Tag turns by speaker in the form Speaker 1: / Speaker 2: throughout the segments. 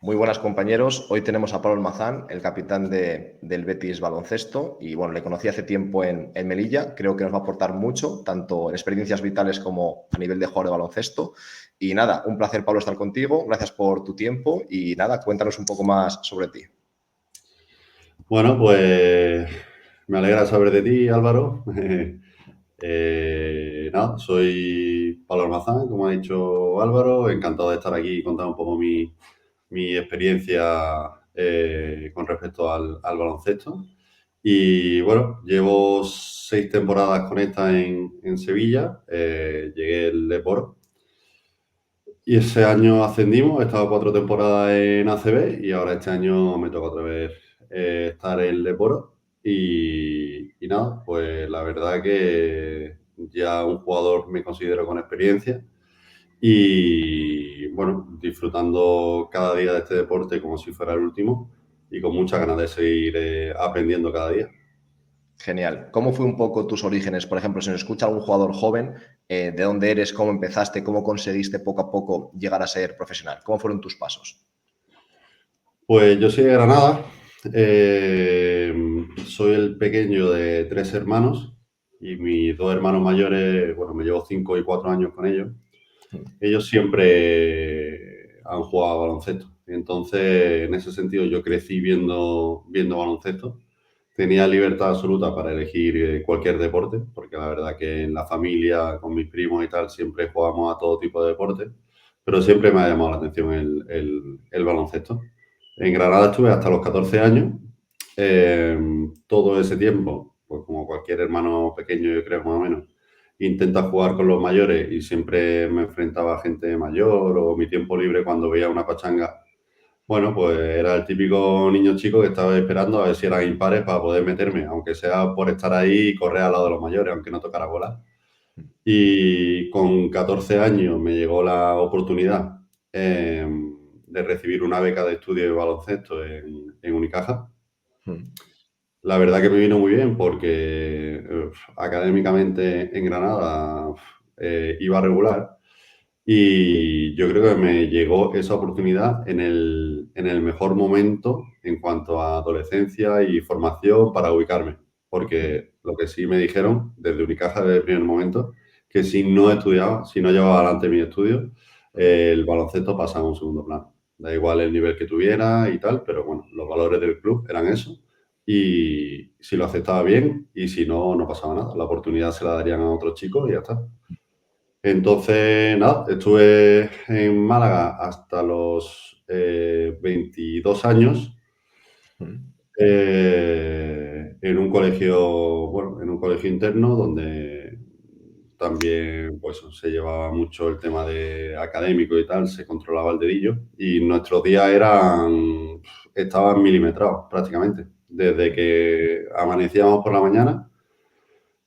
Speaker 1: Muy buenas compañeros. Hoy tenemos a Pablo Almazán, el capitán del Betis Baloncesto. Y bueno, le conocí hace tiempo en Melilla. Creo que nos va a aportar mucho, tanto en experiencias vitales como a nivel de jugador de baloncesto. Y nada, un placer, Pablo, estar contigo. Gracias por tu tiempo. Y nada, cuéntanos un poco más sobre ti.
Speaker 2: Bueno, pues me alegra saber de ti, Álvaro. Nada, soy Pablo Almazán, como ha dicho Álvaro. Encantado de estar aquí y contar un poco mi experiencia con respecto al baloncesto. Y bueno, llevo 6 temporadas con esta en Sevilla. Llegué el Depor. Y ese año ascendimos, he estado 4 temporadas en ACB y ahora este año me toca otra vez estar en Leporo. Y nada, pues la verdad que ya un jugador me considero con experiencia y bueno, disfrutando cada día de este deporte como si fuera el último y con muchas ganas de seguir aprendiendo cada día.
Speaker 1: Genial. ¿Cómo fue un poco tus orígenes? Por ejemplo, si nos escucha algún jugador joven, ¿de dónde eres? ¿Cómo empezaste? ¿Cómo conseguiste poco a poco llegar a ser profesional? ¿Cómo fueron tus pasos?
Speaker 2: Pues yo soy de Granada, eh, soy el pequeño de 3 hermanos y mis 2 hermanos mayores, bueno, me llevo 5 y 4 años con ellos. Ellos siempre han jugado a baloncesto. Entonces, en ese sentido, yo crecí viendo baloncesto. Tenía libertad absoluta para elegir cualquier deporte, porque la verdad que en la familia, con mis primos y tal, siempre jugamos a todo tipo de deportes, pero siempre me ha llamado la atención el baloncesto. En Granada estuve hasta los 14 años. Eh, Todo ese tiempo, pues como cualquier hermano pequeño, yo creo, más o menos, intenta jugar con los mayores y siempre me enfrentaba a gente mayor o mi tiempo libre cuando veía una pachanga. Bueno, pues era el típico niño chico que estaba esperando a ver si eran impares para poder meterme, aunque sea por estar ahí y correr al lado de los mayores, aunque no tocara bola. Y con 14 años me llegó la oportunidad eh, de recibir una beca de estudio de baloncesto en Unicaja. La verdad que me vino muy bien porque académicamente en Granada iba regular y yo creo que me llegó esa oportunidad en el mejor momento en cuanto a adolescencia y formación para ubicarme. Porque lo que sí me dijeron desde Unicaja desde el primer momento, que si no estudiaba, si no llevaba adelante mis estudios, el baloncesto pasaba a un segundo plano. Da igual el nivel que tuviera y tal, pero bueno, los valores del club eran eso. Y si lo aceptaba bien y si no, no pasaba nada. La oportunidad se la darían a otros chicos y ya está. Entonces, nada, estuve en Málaga hasta los 22 años en un colegio, bueno, en un colegio interno donde también pues, se llevaba mucho el tema de académico y tal, se controlaba el dedillo y nuestros días estaban milimetrados prácticamente. Desde que amanecíamos por la mañana,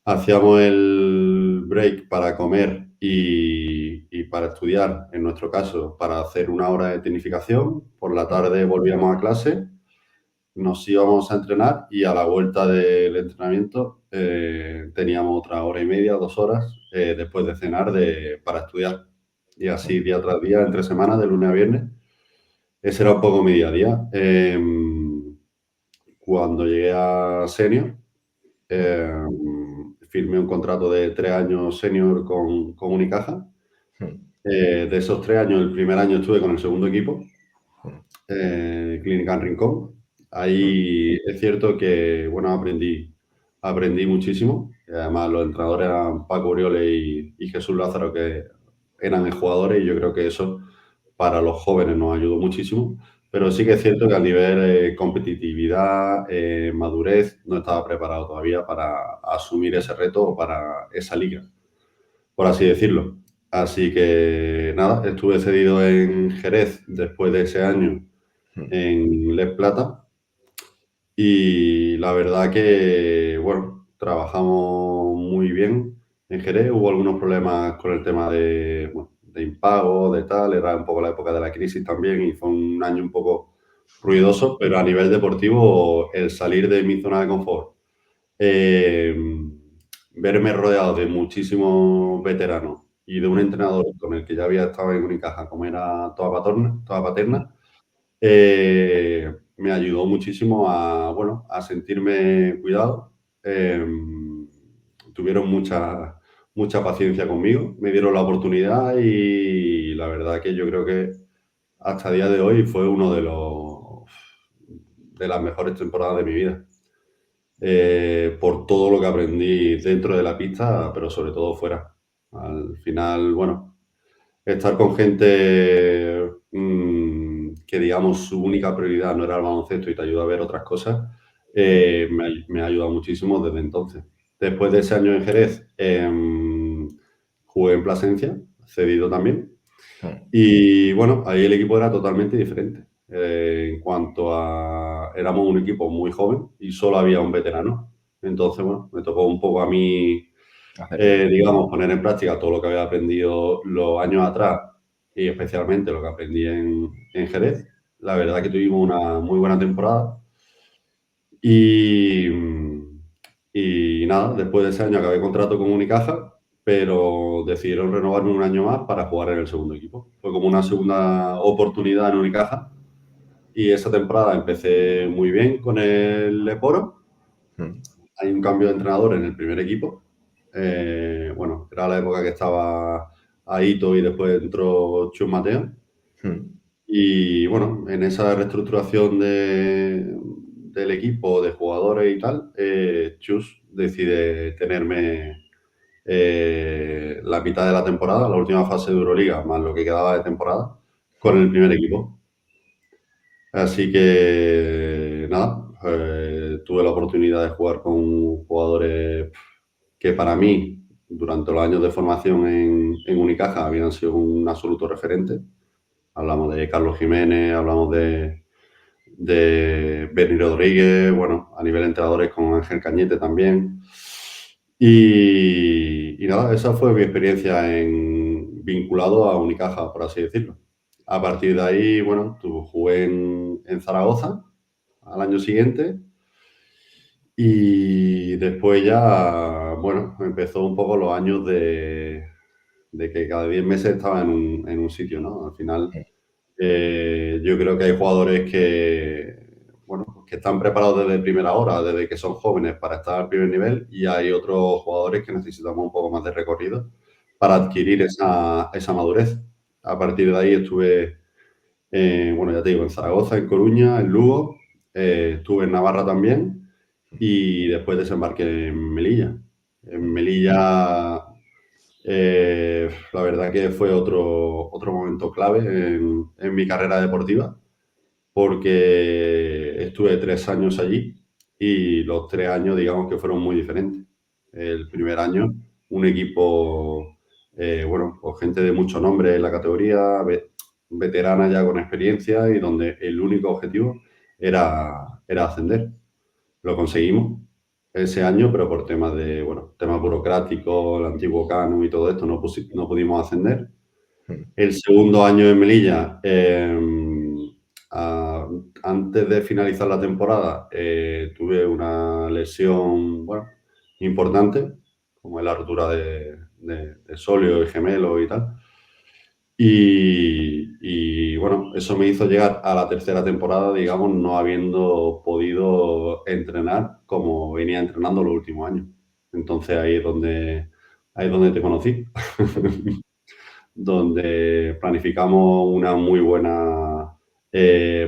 Speaker 2: hacíamos el break para comer y para estudiar, en nuestro caso, para hacer una hora de tecnificación. Por la tarde volvíamos a clase, nos íbamos a entrenar y a la vuelta del entrenamiento teníamos otra hora y media, 2 horas, después de cenar para estudiar. Y así día tras día, entre semanas, de lunes a viernes. Ese era un poco mi día a día. Cuando llegué a senior, eh, firmé un contrato de 3 años senior con Unicaja. De esos 3 años, el primer año estuve con el segundo equipo, Clínica en Rincón. Ahí es cierto que, bueno, aprendí muchísimo. Además, los entrenadores eran Paco Uriole y Jesús Lázaro, que eran jugadores, y yo creo que eso para los jóvenes nos ayudó muchísimo. Pero sí que es cierto que a nivel competitividad, madurez, no estaba preparado todavía para asumir ese reto o para esa liga, por así decirlo. Así que nada, estuve cedido en Jerez después de ese año en Les Plata y la verdad que, bueno, trabajamos muy bien en Jerez. Hubo algunos problemas con el tema de, bueno, de impago, de tal, era un poco la época de la crisis también y fue un año un poco ruidoso, pero a nivel deportivo el salir de mi zona de confort, eh, verme rodeado de muchísimos veteranos y de un entrenador con el que ya había estado en Unicaja, como era Toda Paterna, me ayudó muchísimo a, bueno, a sentirme cuidado. Tuvieron mucha paciencia conmigo, me dieron la oportunidad y la verdad que yo creo que hasta el día de hoy fue uno de las mejores temporadas de mi vida. Por todo lo que aprendí dentro de la pista, pero sobre todo fuera. Al final, bueno, estar con gente que, digamos, su única prioridad no era el baloncesto y te ayuda a ver otras cosas, me ha ayudado muchísimo desde entonces. Después de ese año en Jerez, jugué en Plasencia, cedido también. Y bueno, ahí el equipo era totalmente diferente. En cuanto a... Éramos un equipo muy joven y solo había un veterano. Entonces, bueno, me tocó un poco a mí,
Speaker 1: Hacerlo.
Speaker 2: digamos, poner en práctica todo lo que había aprendido los años atrás y especialmente lo que aprendí en Jerez. La verdad que tuvimos una muy buena temporada. Y, y nada, después de ese año acabé contrato con Unicaja, pero decidieron renovarme un año más para jugar en el segundo equipo. Fue como una segunda oportunidad en Unicaja y esa temporada empecé muy bien con el Leporo. Hay un cambio de entrenador en el primer equipo. Bueno, era la época que estaba Aito y después entró Chus Mateo. Y bueno, en esa reestructuración del equipo, de jugadores y tal, Chus decide tenerme la mitad de la temporada, la última fase de Euroliga, más lo que quedaba de temporada, con el primer equipo. Así que nada, tuve la oportunidad de jugar con jugadores que para mí, durante los años de formación en Unicaja, habían sido un absoluto referente. Hablamos de Carlos Jiménez, hablamos de Benny Rodríguez, bueno, a nivel entrenadores con Ángel Cañete también. Y nada, esa fue mi experiencia vinculado a Unicaja, por así decirlo. A partir de ahí, bueno, jugué en Zaragoza al año siguiente y después ya, bueno, empezó un poco los años de que cada 10 meses estaba en un sitio, ¿no? Al final, yo creo que hay jugadores bueno, que están preparados desde primera hora, desde que son jóvenes para estar al primer nivel, y hay otros jugadores que necesitamos un poco más de recorrido para adquirir esa madurez. A partir de ahí estuve, bueno, ya te digo, en Zaragoza, en Coruña, en Lugo, estuve en Navarra también, y después desembarqué en Melilla. En Melilla, la verdad que fue otro momento clave en mi carrera deportiva, porque estuve 3 años allí y los 3 años, digamos que fueron muy diferentes. El primer año, un equipo, bueno, con gente de mucho nombre en la categoría, veterana ya con experiencia y donde el único objetivo era ascender. Lo conseguimos ese año, pero por bueno, temas burocráticos, el antiguo canon y todo esto, no pudimos ascender. El segundo año en Melilla, antes de finalizar la temporada, tuve una lesión, bueno, importante, como es la rotura de sóleo y gemelo y tal. Bueno, eso me hizo llegar a la tercera temporada, digamos, no habiendo podido entrenar como venía entrenando los últimos años. Entonces ahí es donde te conocí. Donde planificamos una muy buena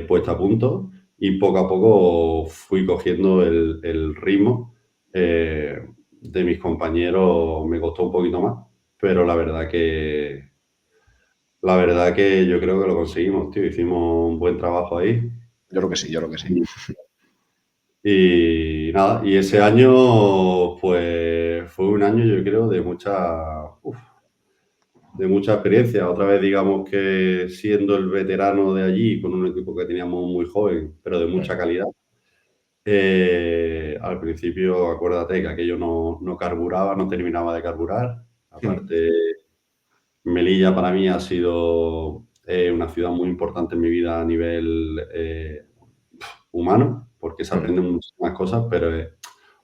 Speaker 2: puesta a punto y poco a poco fui cogiendo el ritmo de mis compañeros. Me costó un poquito más, pero la verdad que yo creo que lo conseguimos, tío. Hicimos un buen trabajo ahí.
Speaker 1: Yo creo que sí, yo creo que sí.
Speaker 2: Y nada, y ese año pues fue un año, yo creo, de mucha experiencia. Otra vez, digamos que siendo el veterano de allí, con un equipo que teníamos muy joven, pero de mucha calidad. Al principio, acuérdate que aquello no carburaba, no terminaba de carburar. Aparte, Melilla para mí ha sido una ciudad muy importante en mi vida a nivel humano, porque se aprenden muchísimas cosas, pero es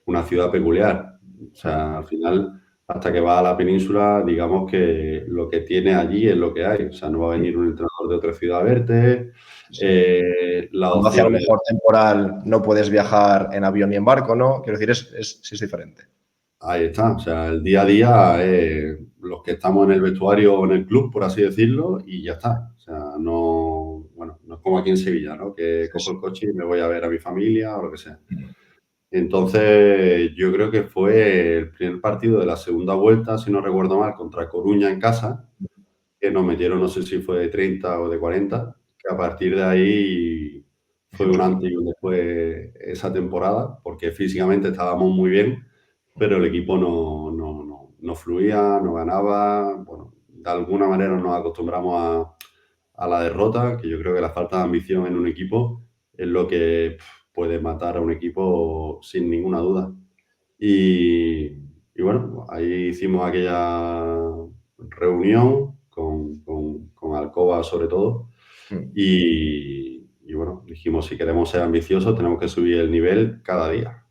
Speaker 2: una ciudad peculiar. O sea, al final, hasta que vas a la península, digamos que lo que tiene allí es lo que hay. O sea, no va a venir un entrenador de otra ciudad a verte,
Speaker 1: Sí.
Speaker 2: las
Speaker 1: Cuando hace a lo
Speaker 2: opciones.
Speaker 1: mejor temporal no puedes viajar en avión ni en barco, ¿no? Quiero decir, sí es diferente.
Speaker 2: Ahí está, o sea, el día a día, los que estamos en el vestuario o en el club, por así decirlo, y ya está. O sea, no, bueno, no es como aquí en Sevilla, ¿no? Que
Speaker 1: Sí,
Speaker 2: cojo
Speaker 1: sí.
Speaker 2: el coche y me voy a ver a mi familia o lo que sea.
Speaker 1: Mm.
Speaker 2: Entonces, yo creo que fue el primer partido de la segunda vuelta, si no recuerdo mal, contra Coruña en casa, que nos metieron, no sé si fue de 30 o de 40, que a partir de ahí fue
Speaker 1: Hicimos
Speaker 2: un
Speaker 1: el
Speaker 2: antes y un después esa temporada, porque físicamente estábamos muy bien, pero el equipo no fluía, no ganaba. Bueno, de alguna manera nos acostumbramos a la derrota, que yo creo que la falta de ambición en un equipo es lo que puede matar a un equipo sin ninguna duda. Y, y bueno, ahí hicimos aquella reunión con Alcoba sobre todo
Speaker 1: Mm.
Speaker 2: y bueno, dijimos si queremos ser ambiciosos tenemos que subir el nivel cada día.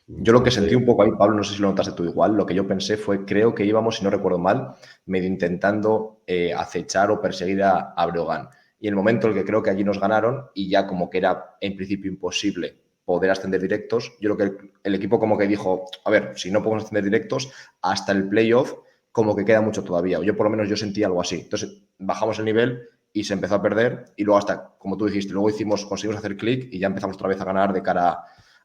Speaker 1: Yo lo que sentí
Speaker 2: Entonces,
Speaker 1: un poco ahí, Pablo, no sé si lo notaste tú igual, lo que yo pensé fue, creo que íbamos, si no recuerdo mal, medio intentando acechar o perseguir a Breogán. Y en el momento en el que creo que allí nos ganaron y ya como que era en principio imposible poder ascender directos, yo creo que el equipo como que dijo, a ver, si no podemos ascender directos, hasta el playoff como que queda mucho todavía. O yo por lo menos yo sentí algo así. Entonces bajamos el nivel y se empezó a perder y luego hasta, como tú dijiste, luego conseguimos hacer clic y ya empezamos otra vez a ganar de cara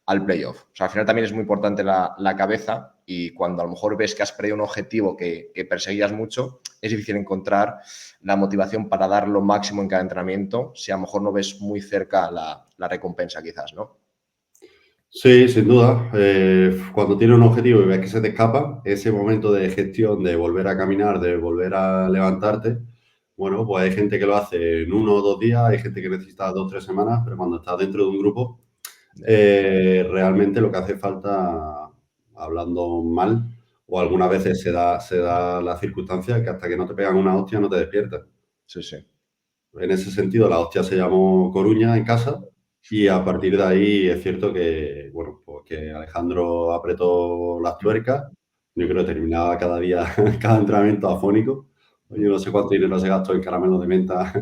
Speaker 1: al playoff. O sea, al final también es muy importante la cabeza y cuando a lo mejor ves que has perdido un objetivo que perseguías mucho, es difícil encontrar la motivación para dar lo máximo en cada entrenamiento si a lo mejor no ves muy cerca la recompensa quizás, ¿no?
Speaker 2: sí, sin duda. Cuando tienes un objetivo y ves que se te escapa, ese momento de gestión, de volver a caminar, de volver a levantarte, bueno, pues hay gente que lo hace en 1 o 2 días, hay gente que necesita 2 o 3 semanas, pero cuando estás dentro de un grupo, realmente lo que hace falta, hablando mal, o algunas veces se da la circunstancia que hasta que no te pegan una hostia no te despiertas.
Speaker 1: Sí, sí.
Speaker 2: En ese sentido, la hostia se llamó Coruña en casa y a partir de ahí es cierto que, bueno, pues que Alejandro apretó las tuercas. Yo creo que terminaba cada día, cada entrenamiento afónico. Yo no sé cuánto dinero se gastó en caramelo de menta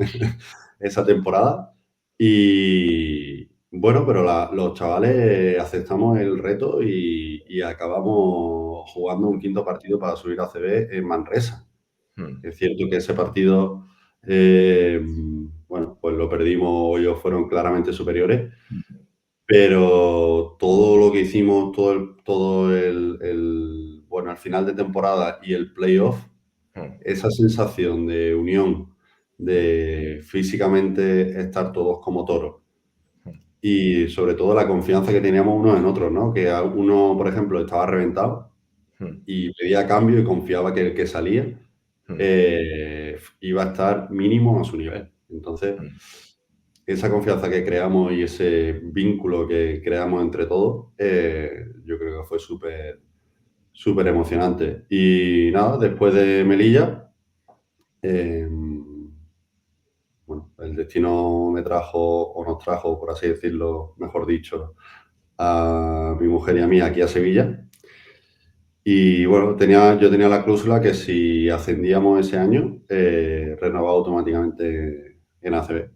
Speaker 2: esa temporada. Y bueno, pero los chavales aceptamos el reto y acabamos jugando un quinto partido para subir a CB en Manresa.
Speaker 1: Mm.
Speaker 2: Es cierto que ese partido, eh, bueno, pues lo perdimos, o ellos fueron claramente superiores, pero todo lo que hicimos, bueno, al final de temporada y el playoff,
Speaker 1: Mm.
Speaker 2: esa sensación de unión, de físicamente estar todos como toros y sobre todo la confianza que teníamos unos en otros, ¿no? Que uno, por ejemplo, estaba reventado
Speaker 1: Mm.
Speaker 2: y pedía cambio y confiaba que el que salía
Speaker 1: Mm.
Speaker 2: iba a estar mínimo a su nivel. Entonces,
Speaker 1: Mm.
Speaker 2: esa confianza que creamos y ese vínculo que creamos entre todos, yo creo que fue súper, súper emocionante. Y nada, después de Melilla, eh, bueno, el destino me trajo, o nos trajo, por así decirlo, mejor dicho, a mi mujer y a mí aquí a Sevilla. Y bueno, yo tenía la cláusula que si ascendíamos ese año, renovaba automáticamente en ACB.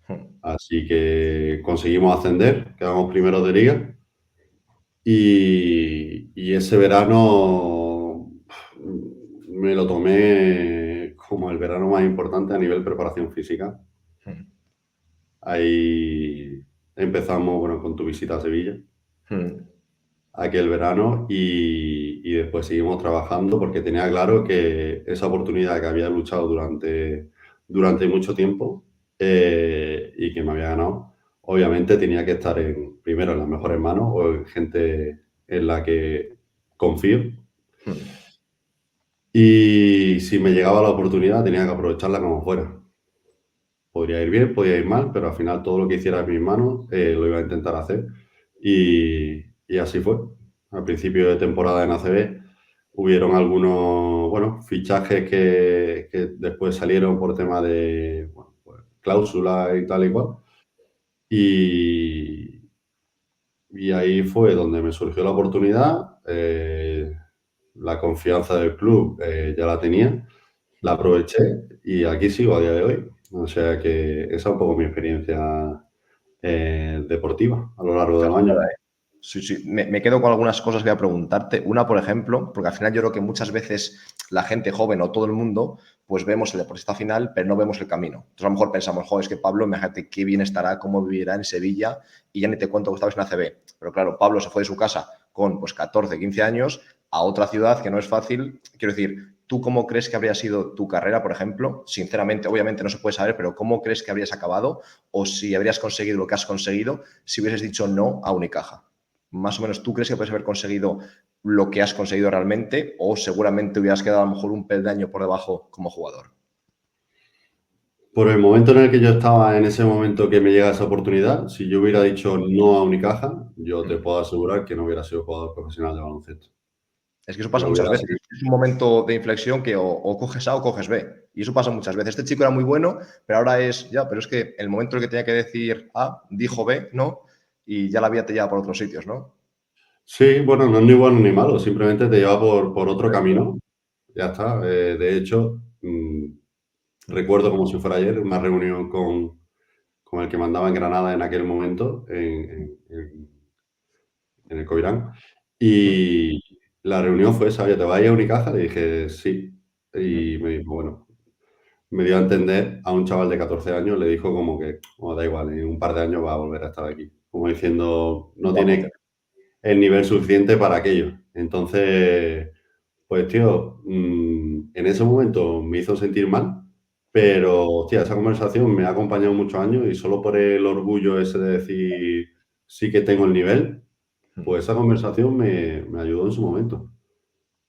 Speaker 1: Mm.
Speaker 2: Así que conseguimos ascender, quedamos primeros de liga. Y ese verano me lo tomé como el verano más importante a nivel preparación física.
Speaker 1: Mm.
Speaker 2: Ahí empezamos, bueno, con tu visita a Sevilla,
Speaker 1: Mm.
Speaker 2: aquel verano, y después seguimos trabajando porque tenía claro que esa oportunidad que había luchado durante mucho tiempo y que me había ganado, obviamente tenía que estar primero en las mejores manos o en gente en la que confío.
Speaker 1: Mm.
Speaker 2: Y si me llegaba la oportunidad tenía que aprovecharla como fuera. Podría ir bien, podría ir mal, pero al final todo lo que hiciera en mis manos lo iba a intentar hacer. Y así fue. Al principio de temporada en ACB hubieron algunos, bueno, fichajes que después salieron por tema de, bueno, pues, cláusula y tal y cual. Y, y ahí fue donde me surgió la oportunidad. La confianza del club ya la tenía. la aproveché y aquí sigo a día de hoy. O sea que esa es un poco mi experiencia deportiva a lo largo de los años.
Speaker 1: Fenomenal, ¿eh? Sí, sí. Me quedo con algunas cosas que voy a preguntarte. Una, por ejemplo, porque al final yo creo que muchas veces la gente joven o todo el mundo, pues vemos el deportista final, pero no vemos el camino. Entonces a lo mejor pensamos, joder, es que Pablo, imagínate qué bien estará, cómo vivirá en Sevilla y ya ni te cuento que estabas en ACB. Pero claro, Pablo se fue de su casa con pues 14, 15 años a otra ciudad que no es fácil. Quiero decir, ¿tú cómo crees que habría sido tu carrera, por ejemplo? Sinceramente, obviamente no se puede saber, pero ¿cómo crees que habrías acabado? O si habrías conseguido lo que has conseguido si hubieses dicho no a Unicaja. Más o menos, ¿tú crees que puedes haber conseguido lo que has conseguido realmente o seguramente hubieras quedado a lo mejor un peldaño por debajo como jugador?
Speaker 2: Por el momento en el que yo estaba, en ese momento que me llega esa oportunidad, si yo hubiera dicho no a Unicaja, yo te puedo asegurar que no hubiera sido jugador profesional de baloncesto.
Speaker 1: Es que eso pasa
Speaker 2: Pero
Speaker 1: muchas
Speaker 2: hubiera
Speaker 1: veces.
Speaker 2: sido.
Speaker 1: Es un momento de inflexión que o coges A o coges B. Y eso pasa muchas veces. Este chico era muy bueno, pero ahora es, ya, pero es que el momento en el que tenía que decir A, dijo B, ¿no? Y ya la vida te lleva por otros sitios, ¿no?
Speaker 2: Sí, bueno, no es ni bueno ni malo, simplemente te lleva por otro camino. Ya está. De hecho, recuerdo como si fuera ayer una reunión con el que mandaba en Granada en aquel momento, en el Covirán. Y la reunión fue esa: oye, ¿te vas a ir a Unicaja? Le dije, sí. Y me dijo, bueno, me dio a entender a un chaval de 14 años, le dijo como que, "Oh, da igual, en un par de años va a volver a estar aquí". Como diciendo, no
Speaker 1: Va a poder.
Speaker 2: tiene el nivel suficiente para aquello. Entonces, pues tío, en ese momento me hizo sentir mal, pero hostia, esa conversación me ha acompañado muchos años y solo por el orgullo ese de decir sí que tengo el nivel, pues esa conversación me ayudó en su momento.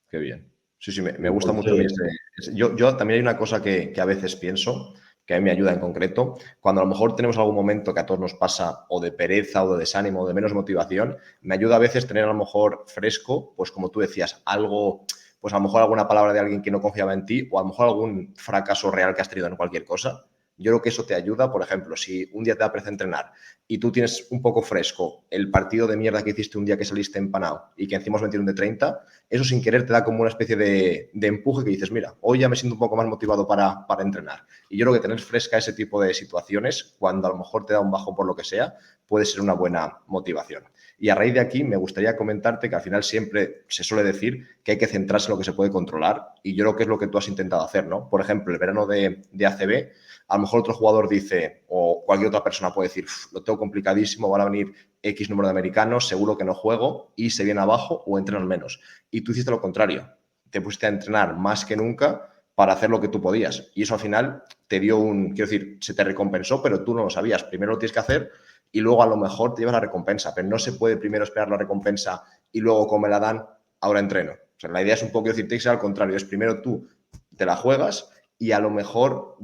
Speaker 1: Qué bien. Sí, sí, me gusta mucho a mí
Speaker 2: Entonces,
Speaker 1: yo también hay una cosa que a veces pienso, que a mí me ayuda en concreto, cuando a lo mejor tenemos algún momento que a todos nos pasa o de pereza o de desánimo o de menos motivación, me ayuda a veces tener a lo mejor fresco, pues como tú decías, algo, pues a lo mejor alguna palabra de alguien que no confiaba en ti o a lo mejor algún fracaso real que has tenido en cualquier cosa. Yo creo que eso te ayuda, por ejemplo, si un día te apetece entrenar y tú tienes un poco fresco el partido de mierda que hiciste un día que saliste empanado y que encima os metieron de 30, eso sin querer te da como una especie de empuje que dices, mira, hoy ya me siento un poco más motivado para entrenar. Y yo creo que tener fresca ese tipo de situaciones, cuando a lo mejor te da un bajo por lo que sea, puede ser una buena motivación. Y a raíz de aquí me gustaría comentarte que al final siempre se suele decir que hay que centrarse en lo que se puede controlar y yo creo que es lo que tú has intentado hacer, ¿no? Por ejemplo, el verano de ACB, a lo mejor otro jugador dice, o cualquier otra persona puede decir, lo tengo complicadísimo, van a venir X número de americanos, seguro que no juego y se viene abajo o entrenan menos. Y tú hiciste lo contrario, te pusiste a entrenar más que nunca para hacer lo que tú podías. Y eso al final te dio quiero decir, se te recompensó, pero tú no lo sabías. Primero lo tienes que hacer y luego a lo mejor te llevas la recompensa, pero no se puede primero esperar la recompensa y luego como me la dan, ahora entreno. O sea, la idea es un poco decir, tiene que ser al contrario, es primero tú te la juegas y a lo mejor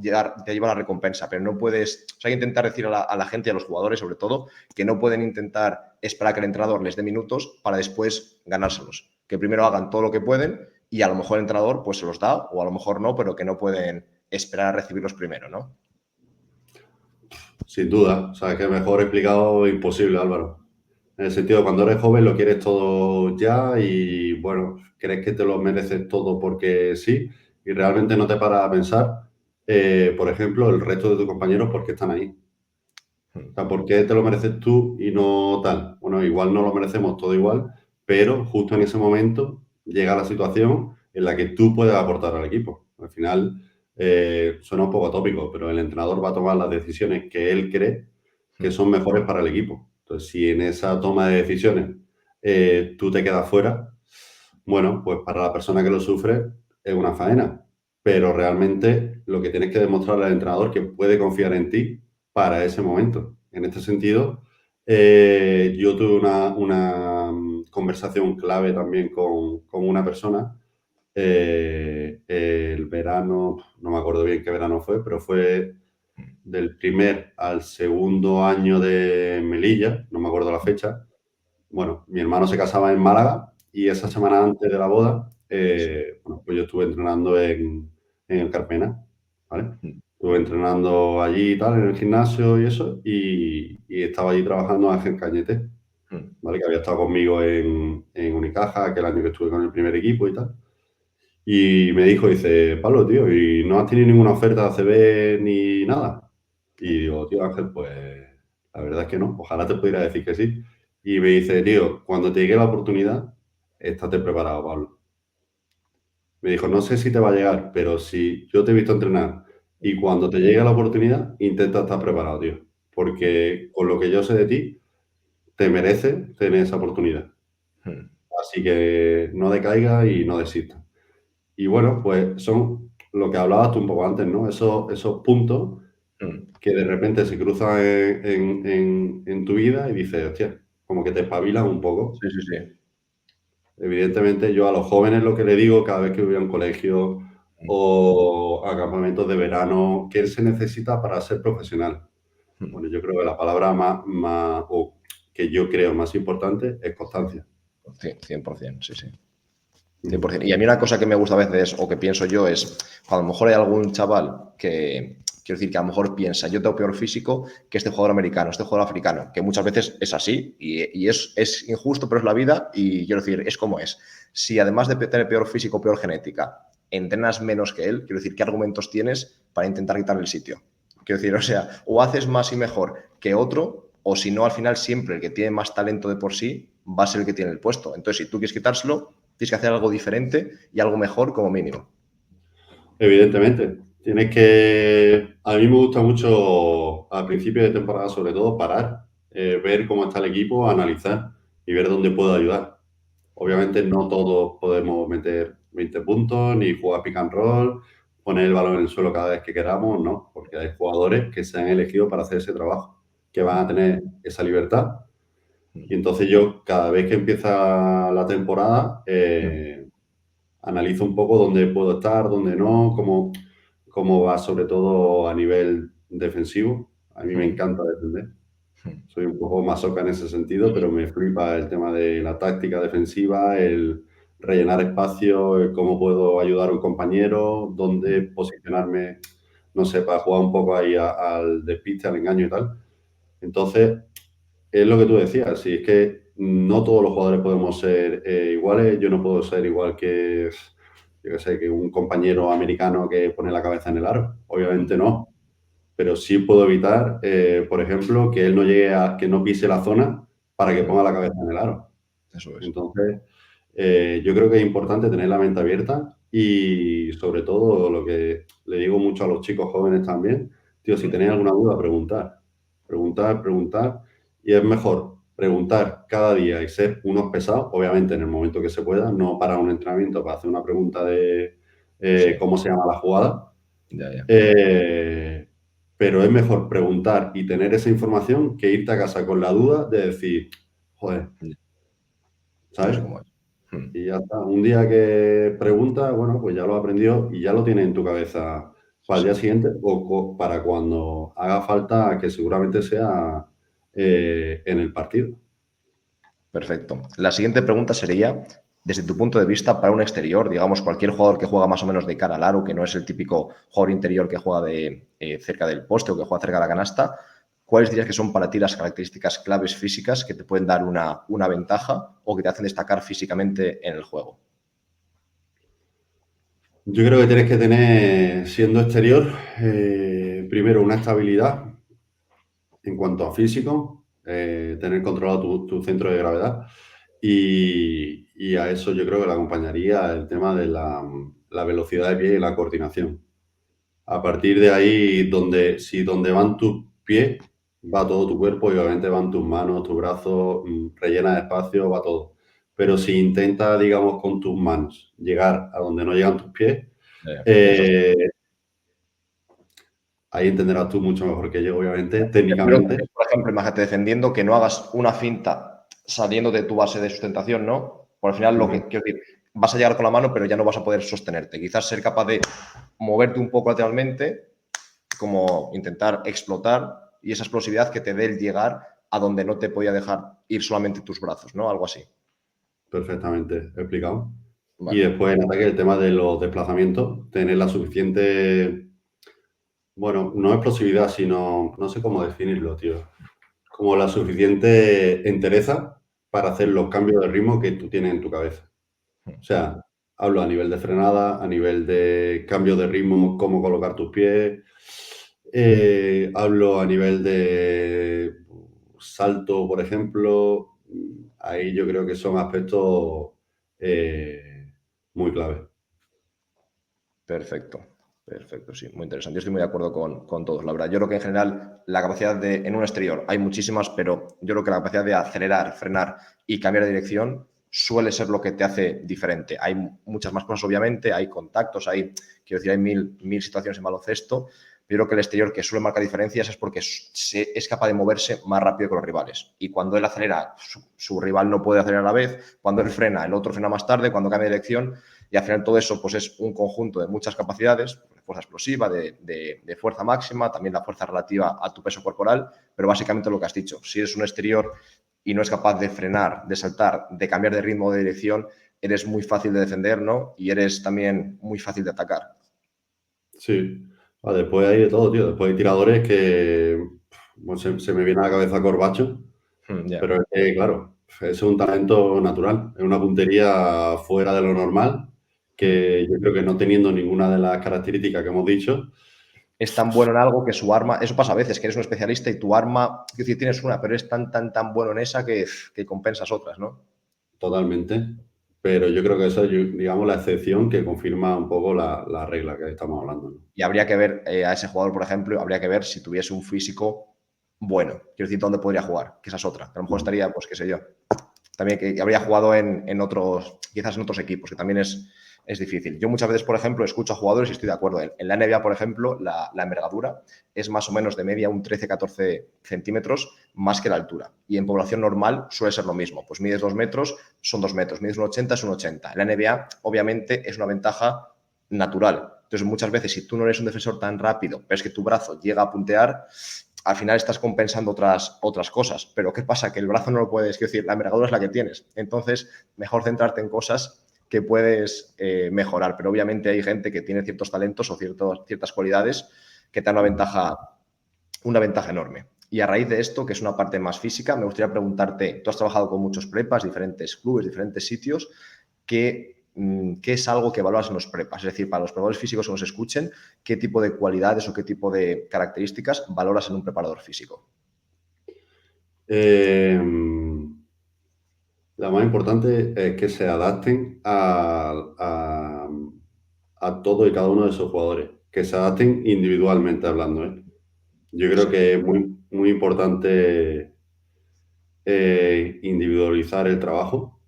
Speaker 1: te lleva la recompensa, pero no puedes, o sea, hay que intentar decir a la gente y a los jugadores sobre todo que no pueden intentar esperar que el entrenador les dé minutos para después ganárselos, que primero hagan todo lo que pueden y a lo mejor el entrenador pues se los da o a lo mejor no, pero que no pueden esperar a recibirlos primero, ¿no?
Speaker 2: sin duda, o sea, que mejor explicado imposible, Álvaro. En el sentido, cuando eres joven lo quieres todo ya y, bueno, crees que te lo mereces todo porque sí, y realmente no te paras a pensar, por ejemplo, el resto de tus compañeros por qué están ahí. O sea, ¿por qué te lo mereces tú y no tal? Bueno, igual no lo merecemos todo igual, pero justo en ese momento llega la situación en la que tú puedes aportar al equipo. Al final, suena un poco tópico, pero el entrenador va a tomar las decisiones que él cree que son mejores para el equipo. Entonces, si en esa toma de decisiones tú te quedas fuera, bueno, pues para la persona que lo sufre es una faena. Pero realmente lo que tienes que demostrarle al entrenador que puede confiar en ti para ese momento. En este sentido, yo tuve una conversación clave también con una persona el verano, no me acuerdo bien qué verano fue, pero fue del primer al segundo año de Melilla, no me acuerdo la fecha. Bueno, mi hermano se casaba en Málaga y esa semana antes de la boda, bueno, pues yo estuve entrenando en el Carpena, ¿vale? Estuve entrenando allí y tal, en el gimnasio y eso, y estaba allí trabajando Ángel Cañete, ¿vale? Que había estado conmigo en Unicaja, aquel año que estuve con el primer equipo y tal. Y me dijo, dice, Pablo, tío, ¿y no has tenido ninguna oferta de ACB ni nada? Y digo, tío Ángel, pues la verdad es que no, ojalá te pudiera decir que sí. Y me dice, tío, cuando te llegue la oportunidad, estate preparado, Pablo. Me dijo, no sé si te va a llegar, pero si yo te he visto entrenar y cuando te llegue la oportunidad, intenta estar preparado, tío. Porque con lo que yo sé de ti, te merece tener esa oportunidad.
Speaker 1: Mm,
Speaker 2: Así que no decaigas y no desistas. Y bueno, pues son lo que hablabas tú un poco antes, ¿no? Esos puntos
Speaker 1: mm.
Speaker 2: que de repente se cruzan en tu vida y dices, hostia, como que te espabilan un poco.
Speaker 1: Sí, sí, sí.
Speaker 2: Evidentemente, yo a los jóvenes lo que le digo cada vez que voy a un colegio
Speaker 1: Mm,
Speaker 2: o a campamentos de verano, ¿qué se necesita para ser profesional?
Speaker 1: mm.
Speaker 2: Bueno, yo creo que la palabra o que yo creo más importante es constancia.
Speaker 1: 100%, sí, sí.
Speaker 2: Ujú.
Speaker 1: 100%. Y a mí una cosa que me gusta a veces, o que pienso yo, es cuando a lo mejor hay algún chaval que, quiero decir, que a lo mejor piensa, yo tengo peor físico que este jugador americano, este jugador africano, que muchas veces es así y es injusto, pero es la vida y quiero decir, es como es. Si además de tener peor físico, peor genética, entrenas menos que él, quiero decir, ¿qué argumentos tienes para intentar quitarle el sitio? Quiero decir, o sea, o haces más y mejor que otro, o si no, al final siempre el que tiene más talento de por sí va a ser el que tiene el puesto. Entonces, si tú quieres quitárselo, tienes que hacer algo diferente y algo mejor como mínimo.
Speaker 2: Evidentemente, tienes que... A mí me gusta mucho al principio de temporada, sobre todo, parar, ver cómo está el equipo, analizar y ver dónde puedo ayudar. Obviamente no todos podemos meter 20 puntos ni jugar pick and roll, poner el balón en el suelo cada vez que queramos, no, porque hay jugadores que se han elegido para hacer ese trabajo, que van a tener esa libertad. Y entonces yo, cada vez que empieza la temporada, analizo un poco dónde puedo estar, dónde no, cómo va sobre todo a nivel defensivo. A mí me encanta defender. Soy un poco masoca en ese sentido, pero me flipa el tema de la táctica defensiva, el rellenar espacio, el cómo puedo ayudar a un compañero, dónde posicionarme, no sé, para jugar un poco ahí al despiste, al engaño y tal. Entonces, es lo que tú decías, si es que no todos los jugadores podemos ser iguales, yo no puedo ser igual que, yo qué sé, que un compañero americano que pone la cabeza en el aro, obviamente no, pero sí puedo evitar, por ejemplo, que él no llegue que no pise la zona para que ponga la cabeza en el aro.
Speaker 1: Eso es.
Speaker 2: Entonces, yo creo que es importante tener la mente abierta y sobre todo lo que le digo mucho a los chicos jóvenes también, tío, si tenéis alguna duda, preguntar, preguntar, preguntar y es mejor preguntar cada día y ser unos pesados, obviamente en el momento que se pueda, no para un entrenamiento, para hacer una pregunta de
Speaker 1: Sí,
Speaker 2: cómo se llama la jugada,
Speaker 1: ya, ya.
Speaker 2: eh, pero es mejor preguntar y tener esa información que irte a casa con la duda de decir, joder,
Speaker 1: No sé
Speaker 2: ¿sabes?
Speaker 1: cómo es.
Speaker 2: Y ya está. Un día que preguntas, bueno, pues ya lo aprendió y ya lo tienes en tu cabeza
Speaker 1: Sí,
Speaker 2: para el
Speaker 1: sí.
Speaker 2: día siguiente o para cuando haga falta, que seguramente sea en el partido.
Speaker 1: Perfecto. La siguiente pregunta sería, desde tu punto de vista, para un exterior, digamos, cualquier jugador que juega más o menos de cara al aro, que no es el típico jugador interior que juega cerca del poste o que juega cerca de la canasta, ¿cuáles dirías que son para ti las características claves físicas que te pueden dar una ventaja o que te hacen destacar físicamente en el juego?
Speaker 2: Yo creo que tienes que tener, siendo exterior, primero una estabilidad en cuanto a físico, tener controlado tu centro de gravedad y a eso yo creo que le acompañaría el tema de la velocidad de pie y la coordinación. A partir de ahí, si donde van tus pies, va todo tu cuerpo y obviamente van tus manos, tus brazos, rellena de espacio, va todo. Pero si intentas, digamos, con tus manos llegar a donde no llegan tus pies,
Speaker 1: Eso es.
Speaker 2: eh, ahí entenderás tú mucho mejor que yo, obviamente,
Speaker 1: Pero,
Speaker 2: técnicamente.
Speaker 1: por ejemplo, imagínate defendiendo que no hagas una finta saliendo de tu base de sustentación, ¿no? Por al final, lo
Speaker 2: Ujú.
Speaker 1: que quiero decir, vas a llegar con la mano, pero ya no vas a poder sostenerte. Quizás ser capaz de moverte un poco lateralmente, como intentar explotar y esa explosividad que te dé el llegar a donde no te podía dejar ir solamente tus brazos, ¿no? Algo así.
Speaker 2: Perfectamente explicado. Y
Speaker 1: Vale.
Speaker 2: después en ataque el tema de los desplazamientos, tener la suficiente, bueno, no explosividad, sino, no sé cómo definirlo, tío. Como la suficiente entereza para hacer los cambios de ritmo que tú tienes en tu cabeza. O sea, Hablo a nivel de frenada, a nivel de cambio de ritmo, cómo colocar tus pies. Hablo a nivel de salto, por ejemplo. Ahí yo creo que son aspectos muy clave.
Speaker 1: Perfecto, perfecto, sí, muy interesante. Yo estoy muy de acuerdo con todos, la verdad. Yo creo que en general la capacidad de, en un exterior hay muchísimas, pero yo creo que la capacidad de acelerar, frenar y cambiar de dirección suele ser lo que te hace diferente. Hay muchas más cosas, obviamente, hay contactos, quiero decir, hay mil situaciones en baloncesto, pero yo creo que el exterior que suele marcar diferencias es porque es capaz de moverse más rápido que los rivales. Y cuando él acelera, su rival no puede acelerar a la vez, cuando él frena, el otro frena más tarde, cuando cambia de dirección, y al final todo eso pues, es un conjunto de muchas capacidades, de fuerza explosiva, de fuerza máxima, también la fuerza relativa a tu peso corporal, pero básicamente lo que has dicho, si eres un exterior y no es capaz de frenar, de saltar, de cambiar de ritmo o de dirección, eres muy fácil de defender, ¿no? Y eres también muy fácil de atacar.
Speaker 2: Sí. Después hay de todo, tío. Después hay tiradores que bueno, se me viene a la cabeza Corbacho,
Speaker 1: Ya.
Speaker 2: pero es que, claro, es un talento natural, es una puntería fuera de lo normal, que yo creo que no teniendo ninguna de las características que hemos dicho,
Speaker 1: Es tan bueno en algo que su arma, eso pasa a veces, que eres un especialista y tu arma, es decir, tienes una, pero es tan bueno en esa que compensas otras, ¿no?
Speaker 2: totalmente. Pero yo creo que eso es, digamos, la excepción que confirma un poco la regla que estamos hablando, ¿no?
Speaker 1: Y habría que ver a ese jugador, por ejemplo, habría que ver si tuviese un físico bueno. Quiero decir, ¿dónde podría jugar? Que esa es otra. A lo mejor estaría, pues qué sé yo, también que habría jugado en otros, quizás en otros equipos, que también es difícil. Yo muchas veces, por ejemplo, escucho a jugadores y estoy de acuerdo. En la NBA, por ejemplo, la envergadura es más o menos de media un 13-14 centímetros más que la altura. Y en población normal suele ser lo mismo. Pues mides 2 metros, son 2 metros. Mides un 80, es un 80. En la NBA, obviamente, es una ventaja natural. Entonces, muchas veces, si tú no eres un defensor tan rápido, pero es que tu brazo llega a puntear, al final estás compensando otras cosas. Pero ¿qué pasa? Que el brazo no lo puedes, quiero decir, la envergadura es la que tienes. Entonces, mejor centrarte en cosas que puedes mejorar. Pero obviamente hay gente que tiene ciertos talentos o ciertas cualidades que te dan una ventaja enorme. Y a raíz de esto, que es una parte más física, me gustaría preguntarte, tú has trabajado con muchos prepas, diferentes clubes, diferentes sitios, ¿qué es algo que valoras en los prepas? Es decir, para los preparadores físicos que nos escuchen, ¿qué tipo de cualidades o qué tipo de características valoras en un preparador físico?
Speaker 2: Eh, la más importante es que se adapten a todo y cada uno de esos jugadores, que se adapten individualmente hablando, ¿eh? Yo creo
Speaker 1: Sí.
Speaker 2: que es muy importante individualizar el trabajo,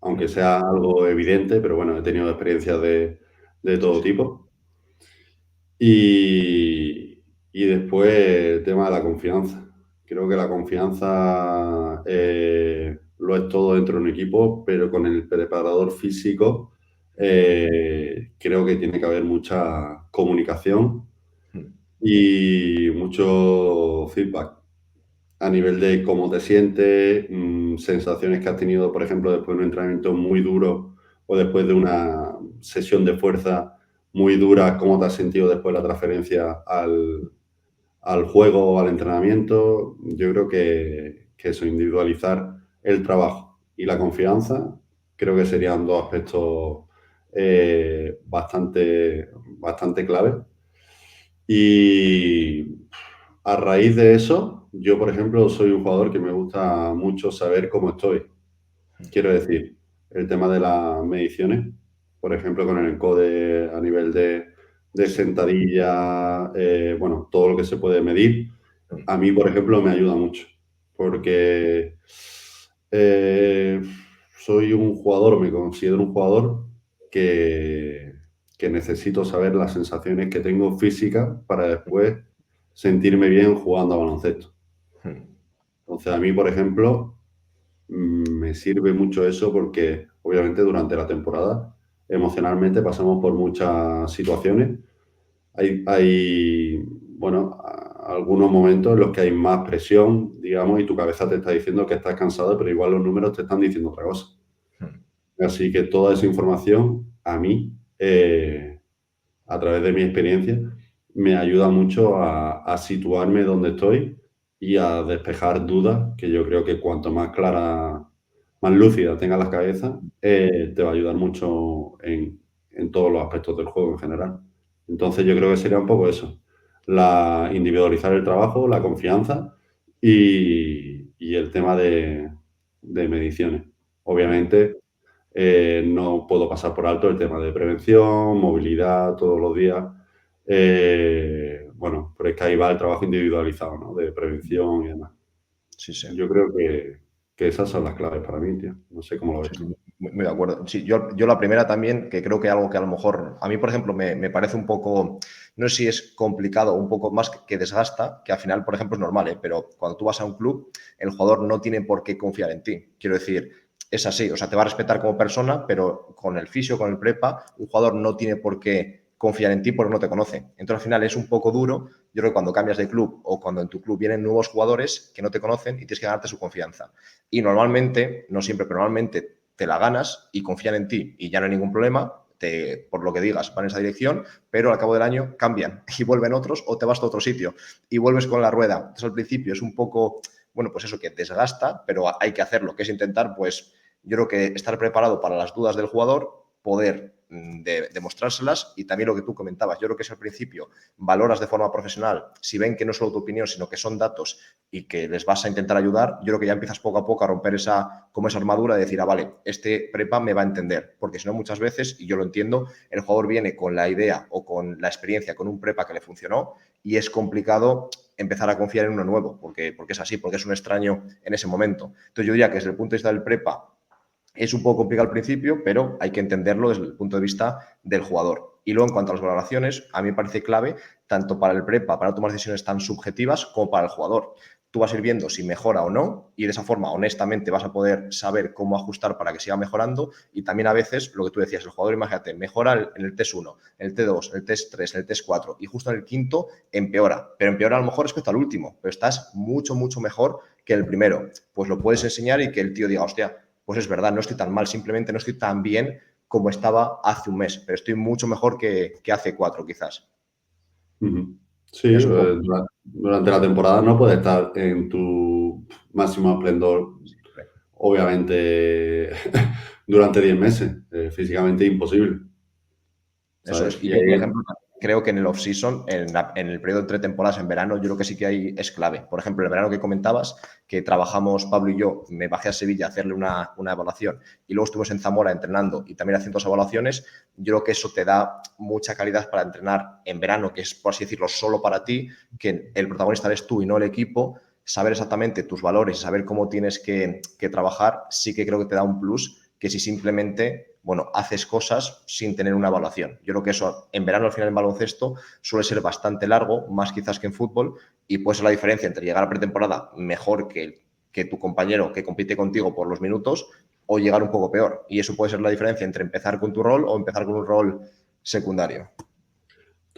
Speaker 2: aunque sea algo evidente, pero bueno, he tenido experiencias de
Speaker 1: Sí,
Speaker 2: todo
Speaker 1: sí.
Speaker 2: tipo. Y después el tema de la confianza. Creo que la confianza lo es todo dentro de un equipo, pero con el preparador físico creo que tiene que haber mucha comunicación y mucho feedback a nivel de cómo te sientes, sensaciones que has tenido, por ejemplo, después de un entrenamiento muy duro o después de una sesión de fuerza muy dura, cómo te has sentido después de la transferencia al juego o al entrenamiento. Yo creo que eso, individualizar el trabajo y la confianza, creo que serían dos aspectos bastante clave. Y a raíz de eso, yo, por ejemplo, soy un jugador que me gusta mucho saber cómo estoy. Quiero decir, el tema de las mediciones, por ejemplo, con el encode a nivel de
Speaker 1: Sí.
Speaker 2: sentadilla, bueno, todo lo que se puede medir, a mí, por ejemplo, me ayuda mucho, porque eh, soy un jugador, o me considero un jugador que, que necesito saber las sensaciones que tengo físicas para después sentirme bien jugando a baloncesto. Entonces, a mí, por ejemplo, me sirve mucho eso porque obviamente durante la temporada emocionalmente pasamos por muchas situaciones. Bueno, algunos momentos en los que hay más presión, digamos, y tu cabeza te está diciendo que estás cansado, pero igual los números te están diciendo otra cosa. Así que toda esa información a mí, a través de mi experiencia, me ayuda mucho a situarme donde estoy y a despejar dudas, que yo creo que cuanto más clara más lúcida tengas la cabeza, te va a ayudar mucho en todos los aspectos del juego en general. Entonces yo creo que sería un poco eso, individualizar el trabajo, la confianza y el tema de mediciones. Obviamente no puedo pasar por alto el tema de prevención, movilidad todos los días. Bueno, pero es que ahí va el trabajo individualizado, ¿no? De prevención y demás.
Speaker 1: Sí, sí.
Speaker 2: Yo creo que esas son las claves para mí, tío. No sé cómo lo ves
Speaker 1: Sí, sí,
Speaker 2: tú.
Speaker 1: muy de acuerdo. Sí, yo la primera también, que creo que algo que a lo mejor, a mí, por ejemplo, me parece un poco, no sé si es complicado, un poco más que desgasta, que al final, por ejemplo, es normal, ¿eh? Pero cuando tú vas a un club, el jugador no tiene por qué confiar en ti. Quiero decir, es así, o sea, te va a respetar como persona, pero con el fisio, con el prepa, un jugador no tiene por qué confiar en ti porque no te conoce. Entonces, al final es un poco duro. Yo creo que cuando cambias de club o cuando en tu club vienen nuevos jugadores que no te conocen y tienes que ganarte su confianza. Y normalmente, no siempre, pero normalmente te la ganas y confían en ti y ya no hay ningún problema, por lo que digas, van en esa dirección, pero al cabo del año cambian y vuelven otros o te vas a otro sitio y vuelves con la rueda. Entonces al principio es un poco, bueno, pues eso que desgasta, pero hay que hacerlo, que es intentar, pues yo creo que estar preparado para las dudas del jugador, poder demostrárselas y también lo que tú comentabas. Yo creo que es al principio valoras de forma profesional, si ven que no es solo tu opinión, sino que son datos y que les vas a intentar ayudar, yo creo que ya empiezas poco a poco a romper como esa armadura de decir, vale, este prepa me va a entender, porque si no muchas veces, y yo lo entiendo, el jugador viene con la idea o con la experiencia con un prepa que le funcionó y es complicado empezar a confiar en uno nuevo, porque es así, porque es un extraño en ese momento. Entonces yo diría que desde el punto de vista del prepa es un poco complicado al principio, pero hay que entenderlo desde el punto de vista del jugador. Y luego, en cuanto a las valoraciones, a mí me parece clave, tanto para el prepa, para tomar decisiones tan subjetivas, como para el jugador. Tú vas a ir viendo si mejora o no, y de esa forma, honestamente, vas a poder saber cómo ajustar para que siga mejorando. Y también a veces, lo que tú decías, el jugador, imagínate, mejora en el test 1, en el T2, en el test 3, en el test 4, y justo en el quinto empeora. Pero empeora a lo mejor respecto al último, pero estás mucho, mucho mejor que el primero. Pues lo puedes enseñar y que el tío diga, hostia, pues es verdad, no estoy tan mal, simplemente no estoy tan bien como estaba hace un mes, pero estoy mucho mejor que hace 4 quizás.
Speaker 2: Ujú. Sí,
Speaker 1: Es un poco...
Speaker 2: durante la temporada no puedes estar en tu máximo esplendor, obviamente, durante 10 meses. Físicamente imposible,
Speaker 1: Eso
Speaker 2: ¿sabes?
Speaker 1: es. Y
Speaker 2: Y
Speaker 1: yo, por
Speaker 2: ahí,
Speaker 1: ejemplo, creo que en el off-season, en el periodo entre temporadas en verano, yo creo que sí que hay, es clave. Por ejemplo, el verano que comentabas, que trabajamos Pablo y yo, me bajé a Sevilla a hacerle una evaluación y luego estuvimos en Zamora entrenando y también haciendo evaluaciones, yo creo que eso te da mucha calidad para entrenar en verano, que es, por así decirlo, solo para ti, que el protagonista eres tú y no el equipo. Saber exactamente tus valores y saber cómo tienes que trabajar, sí que creo que te da un plus que si simplemente, bueno, haces cosas sin tener una evaluación. Yo creo que eso en verano al final en baloncesto suele ser bastante largo, más quizás que en fútbol, y puede ser la diferencia entre llegar a pretemporada mejor que tu compañero que compite contigo por los minutos o llegar un poco peor. Y eso puede ser la diferencia entre empezar con tu rol o empezar con un rol secundario.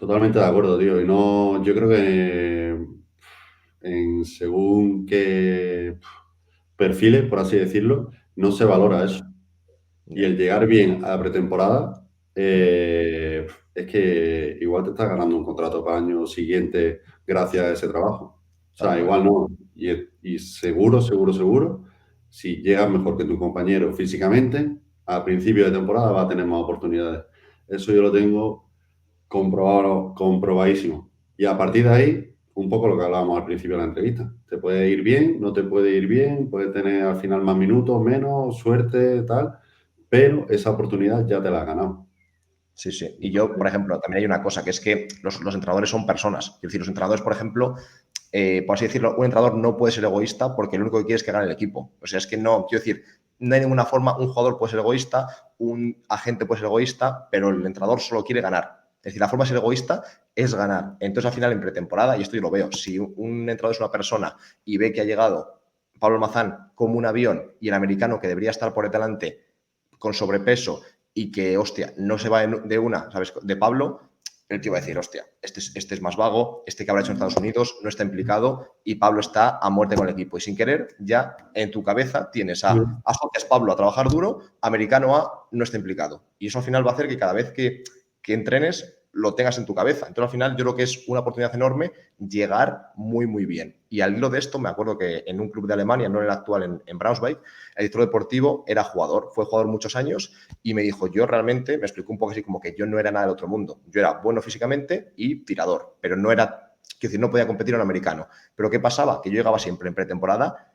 Speaker 2: totalmente de acuerdo, tío. Y no, yo creo que en según qué perfiles, por así decirlo, no se valora eso. Y
Speaker 1: Ya,
Speaker 2: el llegar bien a la pretemporada, es que igual te estás ganando un contrato para el año siguiente gracias a ese trabajo. O
Speaker 1: tal
Speaker 2: sea,
Speaker 1: cual.
Speaker 2: igual no. Y seguro, seguro, seguro, si llegas mejor que tu compañero físicamente, a principio de temporada va a tener más oportunidades. Eso yo lo tengo comprobado, comprobadísimo. Y a partir de ahí, un poco lo que hablábamos al principio de la entrevista. Te puede ir bien, no te puede ir bien, puedes tener al final más minutos, menos, suerte, tal, pero esa oportunidad ya te la has ganado.
Speaker 1: Sí, sí. Y yo, por
Speaker 2: Entonces,
Speaker 1: ejemplo, también hay una cosa, que es que los entrenadores son personas. Es decir, los entrenadores, por ejemplo, por así decirlo, un entrenador no puede ser egoísta porque lo único que quiere es que gane el equipo. O sea, es que no, quiero decir, no hay ninguna forma, un jugador puede ser egoísta, un agente puede ser egoísta, pero el entrenador solo quiere ganar. Es decir, la forma de ser egoísta es ganar. Entonces, al final, en pretemporada, y esto yo lo veo, si un entrenador es una persona y ve que ha llegado Pablo Almazán como un avión y el americano que debería estar por delante con sobrepeso y que, hostia, no se va de una, ¿sabes? De Pablo, el tío va a decir, hostia, este es más vago, este que habrá hecho en Estados Unidos no está implicado y Pablo está a muerte con el equipo. Y sin querer, ya en tu cabeza tienes asocias Pablo a trabajar duro, americano A no está implicado. Y eso al final va a hacer que cada vez que entrenes lo tengas en tu cabeza. Entonces, al final, yo creo que es una oportunidad enorme llegar muy, muy bien. Y al hilo de esto, me acuerdo que en un club de Alemania, no en el actual, en Braunschweig, el director deportivo era jugador, fue jugador muchos años y me dijo, yo realmente, me explicó un poco así como que yo no era nada del otro mundo. Yo era bueno físicamente y tirador, pero no era, quiero decir, no podía competir en un americano. Pero ¿qué pasaba? Que yo llegaba siempre en pretemporada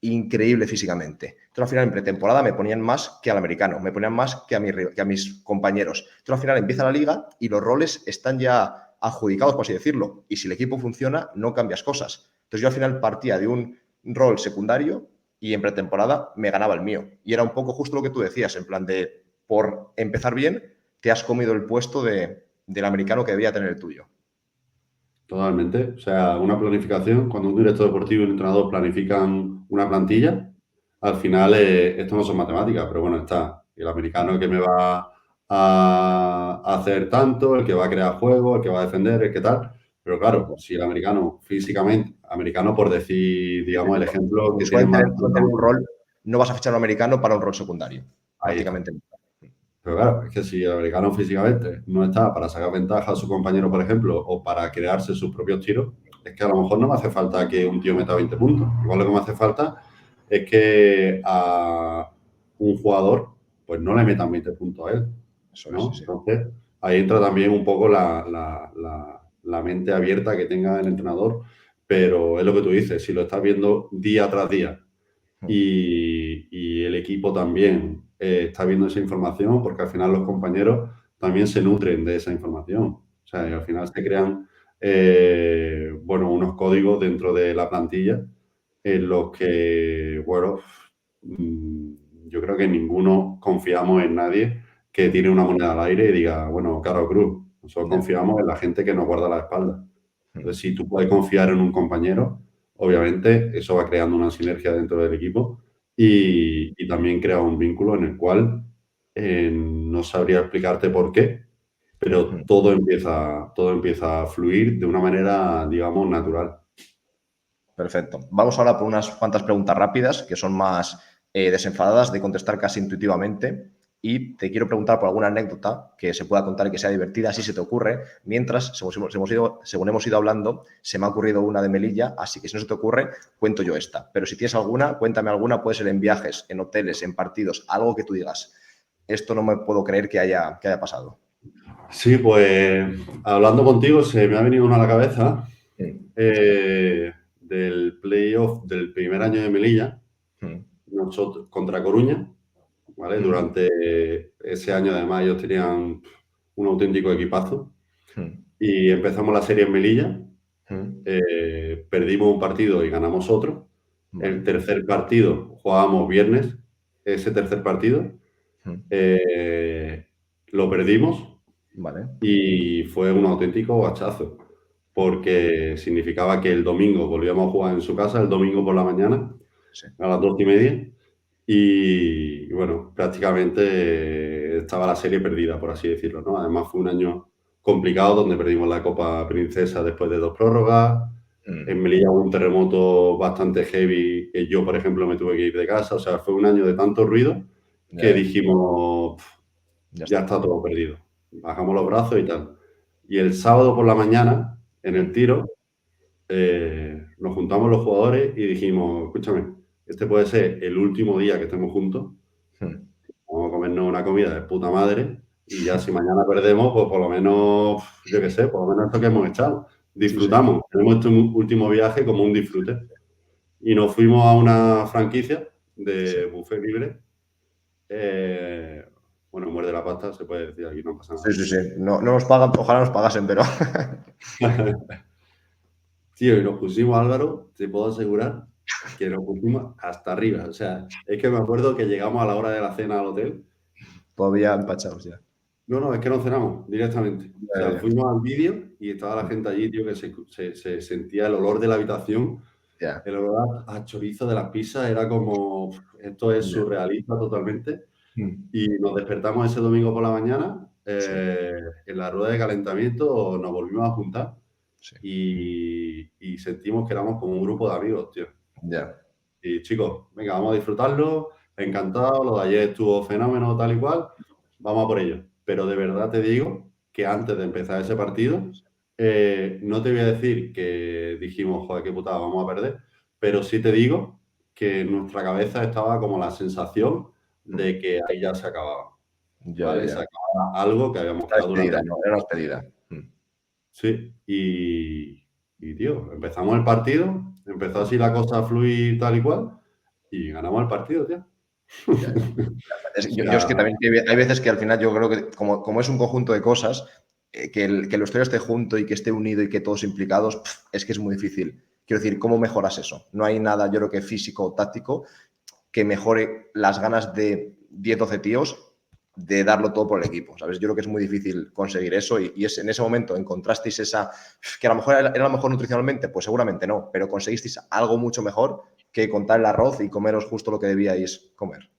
Speaker 1: increíble físicamente. Entonces, al final, en pretemporada me ponían más que al americano, me ponían más que a mis compañeros. Entonces, al final empieza la liga y los roles están ya adjudicados, por así decirlo. Y si el equipo funciona, no cambias cosas. Entonces, yo al final partía de un rol secundario y en pretemporada me ganaba el mío. Y era un poco justo lo que tú decías, en plan de, por empezar bien, te has comido el puesto del americano que debía tener el tuyo.
Speaker 2: Totalmente. O sea, una planificación, cuando un director deportivo y un entrenador planifican una plantilla, al final esto no son matemáticas, pero bueno, está el americano que me va a hacer tanto, el que va a crear juego, el que va a defender, el que tal. Pero claro, si el americano físicamente, americano por decir, digamos, el ejemplo que tiene más...
Speaker 1: Suelen tener un rol, no vas a fichar a un americano para un rol secundario,
Speaker 2: Ahí está.
Speaker 1: prácticamente.
Speaker 2: Pero claro, es que si el americano físicamente no está para sacar ventaja a su compañero, por ejemplo, o para crearse sus propios tiros, es que a lo mejor no me hace falta que un tío meta 20 puntos. Igual lo que me hace falta es que a un jugador pues no le metan 20 puntos a él,
Speaker 1: Eso es, sí,
Speaker 2: ¿no?
Speaker 1: sí.
Speaker 2: Entonces, ahí entra también un poco la mente abierta que tenga el entrenador, pero es lo que tú dices, si lo estás viendo día tras día y el equipo también está viendo esa información, porque al final los compañeros también se nutren de esa información. O sea, y al final se crean, bueno, unos códigos dentro de la plantilla en los que, bueno, yo creo que ninguno confiamos en nadie que tire una moneda al aire y diga, bueno, cara o cruz. Nosotros
Speaker 1: Ya.
Speaker 2: confiamos en la gente que nos guarda la espalda. Entonces, si tú puedes confiar en un compañero, obviamente eso va creando una sinergia dentro del equipo y también crea un vínculo en el cual no sabría explicarte por qué, pero todo empieza a fluir de una manera, digamos, natural.
Speaker 1: Perfecto. Vamos ahora por unas cuantas preguntas rápidas que son más desenfadadas de contestar casi intuitivamente. Y te quiero preguntar por alguna anécdota que se pueda contar y que sea divertida, si se te ocurre. Mientras, según hemos ido hablando, se me ha ocurrido una de Melilla, así que si no se te ocurre, cuento yo esta. Pero si tienes alguna, cuéntame alguna, puede ser en viajes, en hoteles, en partidos, algo que tú digas. Esto no me puedo creer que haya pasado.
Speaker 2: Sí, pues hablando contigo se me ha venido una a la cabeza del playoff del primer año de Melilla, nosotros contra Coruña, ¿vale? Durante ese año, además, ellos tenían un auténtico equipazo. Y empezamos la serie en Melilla. Perdimos un partido y ganamos otro.
Speaker 1: Vale.
Speaker 2: El tercer partido jugábamos viernes. Ese tercer partido lo perdimos
Speaker 1: Vale.
Speaker 2: y fue un auténtico bachazo. Porque significaba que el domingo volvíamos a jugar en su casa, el domingo por la mañana,
Speaker 1: Sí.
Speaker 2: a las 2:30. Y bueno, prácticamente estaba la serie perdida, por así decirlo, ¿no? Además fue un año complicado donde perdimos la Copa Princesa después de 2 prórrogas. En Melilla hubo un terremoto bastante heavy que yo, por ejemplo, me tuve que ir de casa. O sea, fue un año de tanto ruido que
Speaker 1: Ya,
Speaker 2: dijimos,
Speaker 1: ya
Speaker 2: ya
Speaker 1: está.
Speaker 2: está todo perdido. Bajamos los brazos y tal. Y el sábado por la mañana, en el tiro, nos juntamos los jugadores y dijimos, escúchame, este puede ser el último día que estemos juntos. Vamos a comernos una comida de puta madre y ya si mañana perdemos, pues por lo menos, yo qué sé, por lo menos esto que hemos echado.
Speaker 1: Sí, sí.
Speaker 2: Disfrutamos, tenemos este último viaje como un disfrute. Y nos fuimos a una franquicia
Speaker 1: Sí.
Speaker 2: de buffet libre. Bueno, muerde la pasta, se puede decir, aquí no pasa
Speaker 1: Sí,
Speaker 2: nada.
Speaker 1: sí, sí. No, no nos pagan, ojalá nos pagasen, pero.
Speaker 2: Tío, y nos pusimos, Álvaro, te puedo asegurar que nos pusimos hasta arriba. O sea, es que me acuerdo que llegamos a la hora de la cena al hotel.
Speaker 1: Todavía empachados ya.
Speaker 2: No, no, es que no cenamos directamente. O
Speaker 1: Ya,
Speaker 2: sea,
Speaker 1: ya,
Speaker 2: fuimos al vídeo y estaba la gente allí, tío, que se sentía el olor de la habitación,
Speaker 1: ya,
Speaker 2: el olor a chorizo de las pizzas, era como, esto es
Speaker 1: ya.
Speaker 2: surrealista totalmente.
Speaker 1: Mm.
Speaker 2: Y nos despertamos ese domingo por la mañana,
Speaker 1: Sí,
Speaker 2: en la rueda de calentamiento nos volvimos a juntar
Speaker 1: sí.
Speaker 2: y sentimos que éramos como un grupo de amigos, tío.
Speaker 1: Ya.
Speaker 2: Y chicos, venga, vamos a disfrutarlo, encantado, lo de ayer estuvo fenómeno, tal y cual, vamos a por ello. Pero de verdad te digo que antes de empezar ese partido, no te voy a decir que dijimos, joder, qué putada, vamos a perder, pero sí te digo que en nuestra cabeza estaba como la sensación de que ahí ya se acababa,
Speaker 1: Ya,
Speaker 2: ¿vale? Se
Speaker 1: ya.
Speaker 2: acababa algo que habíamos
Speaker 1: Era
Speaker 2: creado durante
Speaker 1: despedida,
Speaker 2: el...
Speaker 1: ¿no? Era una despedida.
Speaker 2: Sí, tío, empezamos el partido, empezó así la cosa a fluir tal y cual, y ganamos el partido, tío.
Speaker 1: Ya, ya.
Speaker 2: O
Speaker 1: Yo es
Speaker 2: sea,
Speaker 1: que también hay veces que al final yo creo que como es un conjunto de cosas, que el vestuario esté junto y que esté unido y que todos implicados, es que es muy difícil. Quiero decir, ¿cómo mejoras eso? No hay nada, yo creo que físico o táctico que mejore las ganas de 10 12 tíos de darlo todo por el equipo, ¿sabes? Yo creo que es muy difícil conseguir eso y es, en ese momento encontrasteis esa, que a lo mejor era lo mejor nutricionalmente, pues seguramente no, pero conseguisteis algo mucho mejor que contar el arroz y comeros justo lo que debíais comer.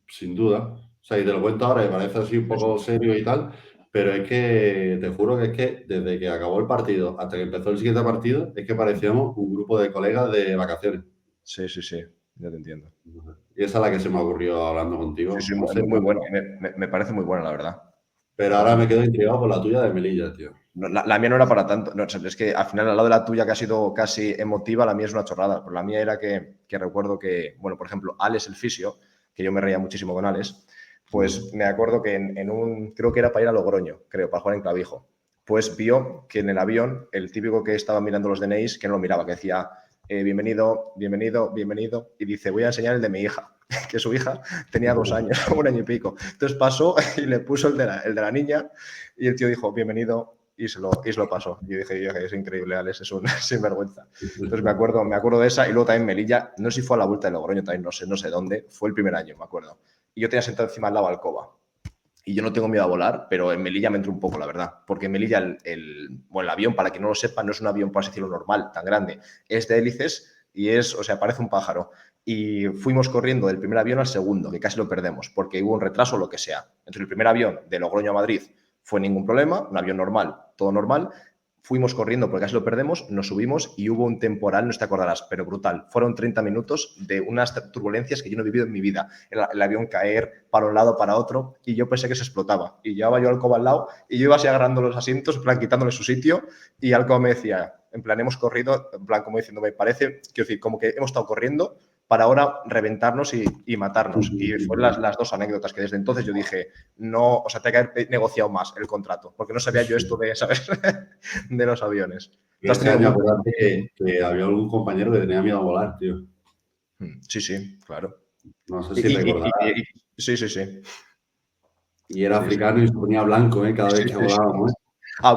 Speaker 2: sin duda. O sea, y te lo cuento ahora y parece así un poco serio y tal, pero es que te juro que es que desde que acabó el partido hasta que empezó el siguiente partido, es que parecíamos un grupo de colegas de vacaciones.
Speaker 1: Sí, sí, sí, ya te entiendo.
Speaker 2: Y esa es la que se me ocurrió hablando
Speaker 1: Sí,
Speaker 2: contigo.
Speaker 1: sí,
Speaker 2: No
Speaker 1: muy,
Speaker 2: sé,
Speaker 1: muy buena. Me parece muy buena, la verdad. Me
Speaker 2: pero ahora
Speaker 1: parece muy
Speaker 2: me quedo intrigado por la tuya de Melilla, tío.
Speaker 1: No, la mía no era para tanto. No, es que al final, al lado de la tuya, que ha sido casi emotiva, la mía es una chorrada. Pero la mía era que recuerdo que, bueno, por ejemplo, Alex el fisio, que yo me reía muchísimo con Alex, pues me acuerdo que en un, creo que era para ir a Logroño, creo, para jugar en Clavijo, pues vio que en el avión, el típico que estaba mirando los DNIs, que no lo miraba, que decía, bienvenido, bienvenido, bienvenido, y dice, voy a enseñar el de mi hija, que su hija tenía 2 años, un año y pico. Entonces pasó y le puso el de la niña, y el tío dijo, bienvenido, y se lo pasó. Y yo dije, es increíble, Alex, es un sinvergüenza. Entonces me acuerdo de esa, y luego también Melilla, no sé si fue a la vuelta de Logroño, también no sé dónde, fue el primer año, me acuerdo. Y yo tenía sentado encima al lado Alcoba. Y yo no tengo miedo a volar, pero en Melilla me entró un poco, la verdad. Porque en Melilla el avión, para quien no lo sepa, no es un avión, por así decirlo, normal, tan grande. Es de hélices y o sea, parece un pájaro. Y fuimos corriendo del primer avión al segundo, que casi lo perdemos, porque hubo un retraso o lo que sea. Entonces, el primer avión de Logroño a Madrid fue ningún problema, un avión normal, todo normal. Fuimos corriendo porque casi lo perdemos, nos subimos y hubo un temporal, no te acordarás, pero brutal. Fueron 30 minutos de unas turbulencias que yo no he vivido en mi vida. El avión caer para un lado, para otro, y yo pensé que se explotaba. Y llevaba yo al Alcoba al lado y yo iba así agarrando los asientos, en plan quitándole su sitio, y Alcoba me decía, en plan, hemos corrido, en plan, como diciendo, me parece, quiero decir, como que hemos estado corriendo para ahora reventarnos y matarnos. Y fueron las dos anécdotas que desde entonces yo dije, no, o sea, tengo que haber negociado más el contrato, porque no sabía yo esto de, ¿sabes? de los aviones. ¿Tú has
Speaker 2: Ese
Speaker 1: tenido
Speaker 2: año,
Speaker 1: algún
Speaker 2: acuérdate
Speaker 1: problema?
Speaker 2: que había algún compañero que tenía miedo a volar, tío.
Speaker 1: Sí, sí, claro.
Speaker 2: No sé
Speaker 1: Y,
Speaker 2: si
Speaker 1: y- y-
Speaker 2: recordarás.
Speaker 1: y- sí, sí, sí.
Speaker 2: Y era
Speaker 1: Sí, sí.
Speaker 2: africano y se ponía blanco, cada vez
Speaker 1: Sí,
Speaker 2: que
Speaker 1: sí, sí.
Speaker 2: volábamos,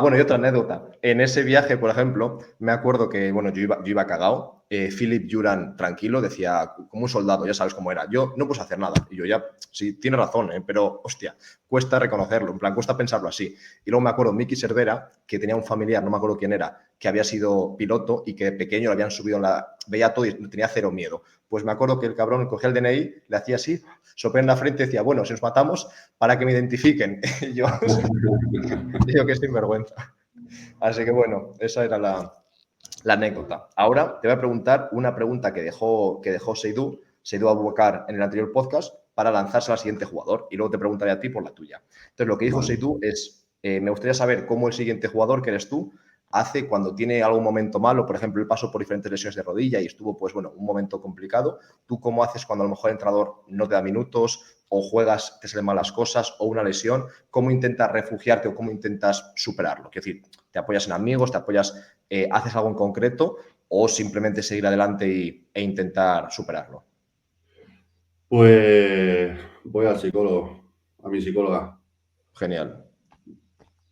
Speaker 1: Bueno, y otra anécdota. En ese viaje, por ejemplo, me acuerdo que, bueno, yo iba cagado. Philip Juran, tranquilo, decía, como un soldado, ya sabes cómo era. Yo no puedo hacer nada. Y yo ya, sí, tiene razón, pero, hostia, cuesta reconocerlo, en plan, cuesta pensarlo así. Y luego me acuerdo, Miki Cervera, que tenía un familiar, no me acuerdo quién era, que había sido piloto y que de pequeño le habían subido veía todo y tenía cero miedo. Pues me acuerdo que el cabrón cogía el DNI, le hacía así, sopé en la frente y decía, bueno, si nos matamos, para que me identifiquen. Y yo, digo que sinvergüenza. Así que bueno, esa era la anécdota. Ahora te voy a preguntar una pregunta que dejó Seydou Abubakar en el anterior podcast para lanzarse al siguiente jugador y luego te preguntaré a ti por la tuya. Entonces lo que dijo
Speaker 2: Vale.
Speaker 1: Seydou es, me gustaría saber cómo el siguiente jugador, que eres tú, hace cuando tiene algún momento malo, por ejemplo, él pasó por diferentes lesiones de rodilla y estuvo, pues bueno, un momento complicado. ¿Tú cómo haces cuando a lo mejor el entrenador no te da minutos o juegas, te salen mal las cosas o una lesión? ¿Cómo intentas refugiarte o cómo intentas superarlo? Quiero decir, ¿te apoyas en amigos, te apoyas, haces algo en concreto o simplemente seguir adelante e intentar superarlo?
Speaker 2: Pues voy al psicólogo, a mi psicóloga.
Speaker 1: Genial.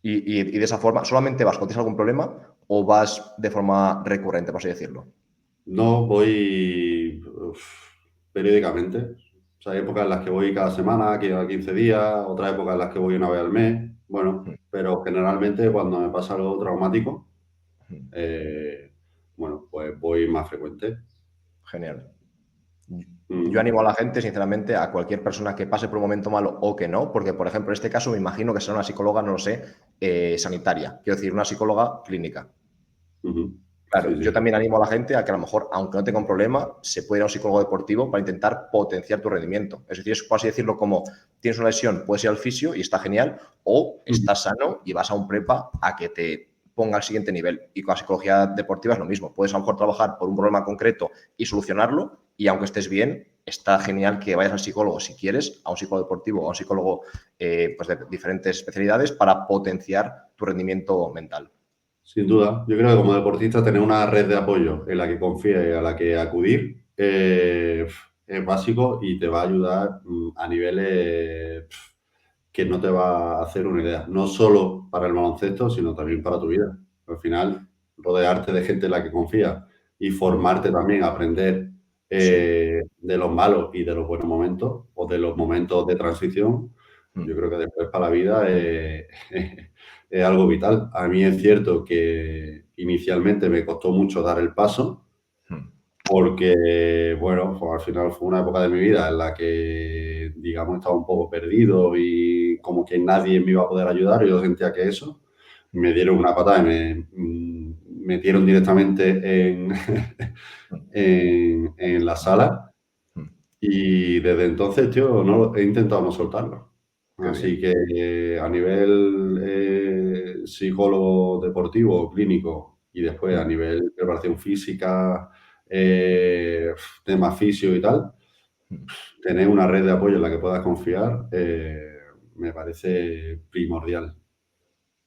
Speaker 1: Y de esa forma, ¿solamente vas cuando tienes algún problema o vas de forma recurrente, por así decirlo?
Speaker 2: No voy periódicamente. O sea, hay épocas en las que voy cada semana, cada 15 días, otras épocas en las que voy una vez al mes. Bueno, pero generalmente cuando me pasa algo traumático, eh, bueno, pues voy más frecuente.
Speaker 1: Genial. Yo
Speaker 2: Mm.
Speaker 1: animo a la gente, sinceramente, a cualquier persona que pase por un momento malo o que no, porque, por ejemplo, en este caso me imagino que será una psicóloga, no lo sé, sanitaria. Quiero decir, una psicóloga clínica.
Speaker 2: Ujú.
Speaker 1: Claro,
Speaker 2: Sí,
Speaker 1: yo
Speaker 2: sí.
Speaker 1: también animo a la gente a que a lo mejor, aunque no tenga un problema, se puede ir a un psicólogo deportivo para intentar potenciar tu rendimiento. Es decir, es por así decirlo como tienes una lesión, puedes ir al fisio y está genial, o estás sano y vas a un prepa a que te ponga al siguiente nivel. Y con la psicología deportiva es lo mismo. Puedes a lo mejor trabajar por un problema concreto y solucionarlo, y aunque estés bien, está genial que vayas al psicólogo, si quieres, a un psicólogo deportivo o a un psicólogo pues de diferentes especialidades para potenciar tu rendimiento mental.
Speaker 2: Sin duda, yo creo que como deportista tener una red de apoyo en la que confíes y a la que acudir es básico y te va a ayudar a niveles que no te va a hacer una idea. No solo para el baloncesto, sino también para tu vida. Al final, rodearte de gente en la que confías y formarte también, aprender
Speaker 1: Sí.
Speaker 2: de los malos y de los buenos momentos o de los momentos de transición, yo
Speaker 1: Mm,
Speaker 2: creo que después para la vida es algo vital. A mí es cierto que inicialmente me costó mucho dar el paso
Speaker 1: mm,
Speaker 2: porque, bueno, pues al final fue una época de mi vida en la que, digamos, estaba un poco perdido y como que nadie me iba a poder ayudar. Y yo sentía que eso, me dieron una patada y me metieron directamente en,
Speaker 1: mm,
Speaker 2: en la sala.
Speaker 1: mm.
Speaker 2: Y desde entonces, tío, no, he intentado no soltarlo.
Speaker 1: Qué bien.
Speaker 2: Así que a nivel psicólogo deportivo, clínico y después a
Speaker 1: Mm,
Speaker 2: nivel preparación física, tema fisio y tal,
Speaker 1: mm.
Speaker 2: tener una red de apoyo en la que puedas confiar me parece primordial.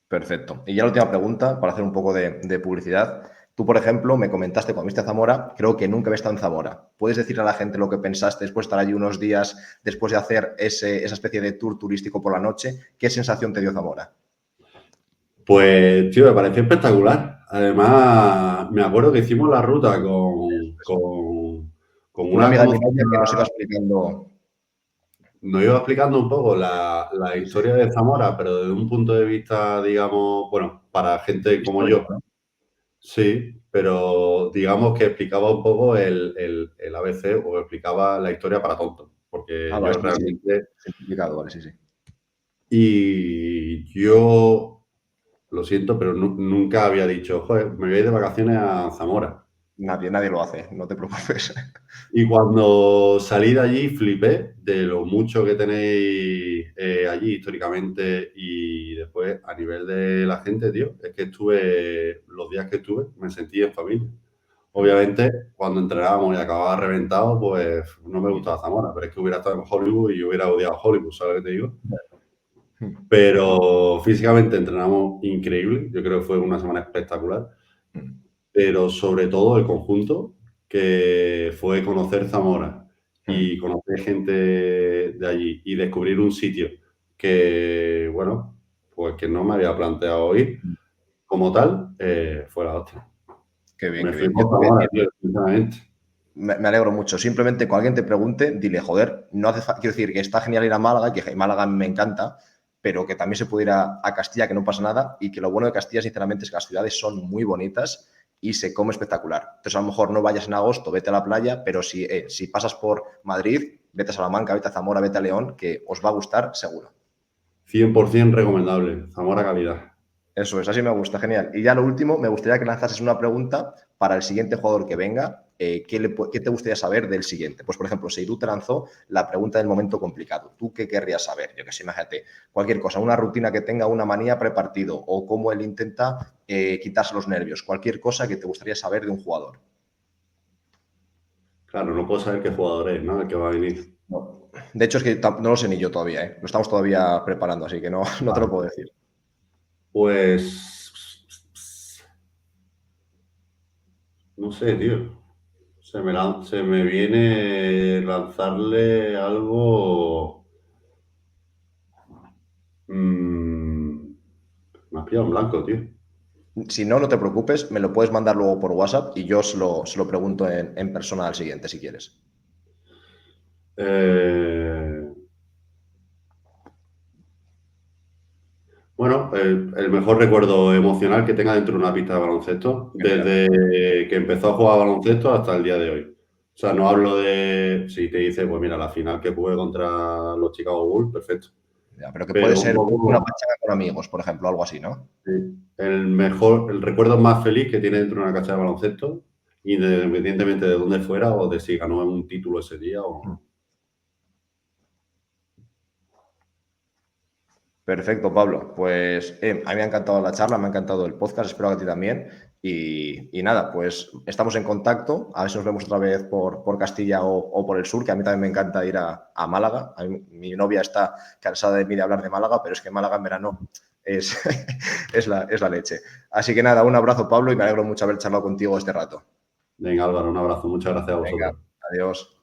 Speaker 1: Perfecto. Y ya la última pregunta, para hacer un poco de publicidad. Tú, por ejemplo, me comentaste cuando viste a Zamora, creo que nunca había estado en Zamora. ¿Puedes decirle a la gente lo que pensaste después de estar allí unos días, después de hacer esa especie de tour turístico por la noche? ¿Qué sensación te dio Zamora?
Speaker 2: Pues, tío, me pareció espectacular. Además, me acuerdo que hicimos la ruta con
Speaker 1: Una
Speaker 2: una
Speaker 1: amiga de mi
Speaker 2: conocida.
Speaker 1: novia que nos iba explicando
Speaker 2: Nos iba explicando un poco la
Speaker 1: sí, sí,
Speaker 2: historia de Zamora, pero desde un punto de vista, digamos, bueno, para gente como
Speaker 1: histórico,
Speaker 2: yo,
Speaker 1: ¿no?
Speaker 2: sí, pero digamos que explicaba un poco el ABC o explicaba la historia para tontos, porque
Speaker 1: Ah, vale,
Speaker 2: yo
Speaker 1: sí, sí.
Speaker 2: realmente,
Speaker 1: Simplificado, vale, sí, sí.
Speaker 2: y yo lo siento, pero nunca había dicho, joder, me voy a ir de vacaciones a Zamora.
Speaker 1: Nadie lo hace, no te preocupes.
Speaker 2: Y cuando salí de allí flipé de lo mucho que tenéis allí históricamente y después a nivel de la gente, tío, es que estuve, los días que estuve, me sentí en familia. Obviamente, cuando entrenábamos y acababa reventado, pues no me gustaba Zamora, pero es que hubiera estado en Hollywood y hubiera odiado Hollywood, ¿sabes lo que te digo? Pero físicamente entrenamos increíble, yo creo que fue una semana espectacular, pero sobre todo el conjunto, que fue conocer Zamora y conocer gente de allí y descubrir un sitio que, bueno, pues que no me había planteado ir como tal, fue la hostia.
Speaker 1: Qué bien,
Speaker 2: Me
Speaker 1: qué bien. Yo
Speaker 2: flipó
Speaker 1: te voy a
Speaker 2: Zamora,
Speaker 1: decir,
Speaker 2: tío, sinceramente.
Speaker 1: me alegro mucho. Simplemente cuando alguien te pregunte, dile, joder, no hace quiero decir que está genial ir a Málaga, que Málaga me encanta, pero que también se puede ir a Castilla, que no pasa nada, y que lo bueno de Castilla, sinceramente, es que las ciudades son muy bonitas y se come espectacular. Entonces, a lo mejor no vayas en agosto, vete a la playa, pero si pasas por Madrid, vete a Salamanca, vete a Zamora, vete a León, que os va a gustar seguro.
Speaker 2: 100% recomendable, Zamora calidad.
Speaker 1: Eso es, así me gusta, genial. Y ya lo último, me gustaría que lanzases una pregunta para el siguiente jugador que venga. ¿Qué te gustaría saber del siguiente? Pues, por ejemplo, si tú te lanzó la pregunta del momento complicado, ¿tú qué querrías saber? Yo que sé, imagínate, cualquier cosa, una rutina que tenga, una manía prepartido o cómo él intenta quitarse los nervios, cualquier cosa que te gustaría saber de un jugador.
Speaker 2: Claro, no puedo saber qué jugador es, ¿no? El que va a venir.
Speaker 1: No. De hecho, es que no lo sé ni yo todavía, ¿eh? Lo estamos todavía preparando, así que no, no te lo
Speaker 2: Vale.
Speaker 1: puedo decir.
Speaker 2: Pues, no sé, tío. Se me viene lanzarle algo. mm, Me has pillado en blanco, tío.
Speaker 1: Si no, no te preocupes, me lo puedes mandar luego por WhatsApp y yo se lo pregunto en persona al siguiente, si quieres.
Speaker 2: Eh, bueno, el mejor recuerdo emocional que tenga dentro de una pista de baloncesto,
Speaker 1: Genial.
Speaker 2: desde que empezó a jugar baloncesto hasta el día de hoy. O sea, no hablo de, si te dice, pues mira, la final que jugué contra los Chicago Bulls, perfecto.
Speaker 1: Ya, pero que puede
Speaker 2: pero un
Speaker 1: ser una
Speaker 2: poco,
Speaker 1: pachanga con amigos, por ejemplo, algo así, ¿no?
Speaker 2: sí, el recuerdo más feliz que tiene dentro de una cancha de baloncesto, independientemente de dónde fuera o de si ganó un título ese día o no.
Speaker 1: Perfecto, Pablo. Pues a mí me ha encantado la charla, me ha encantado el podcast, espero que a ti también. Y nada, pues estamos en contacto. A ver si nos vemos otra vez por Castilla o por el sur, que a mí también me encanta ir a Málaga. Mi novia está cansada de mí de hablar de Málaga, pero es que Málaga en verano es, es la leche. Así que nada, un abrazo, Pablo, y me alegro mucho haber charlado contigo este rato.
Speaker 2: Venga, Álvaro, un abrazo. Muchas gracias a
Speaker 1: Venga,
Speaker 2: vosotros.
Speaker 1: adiós.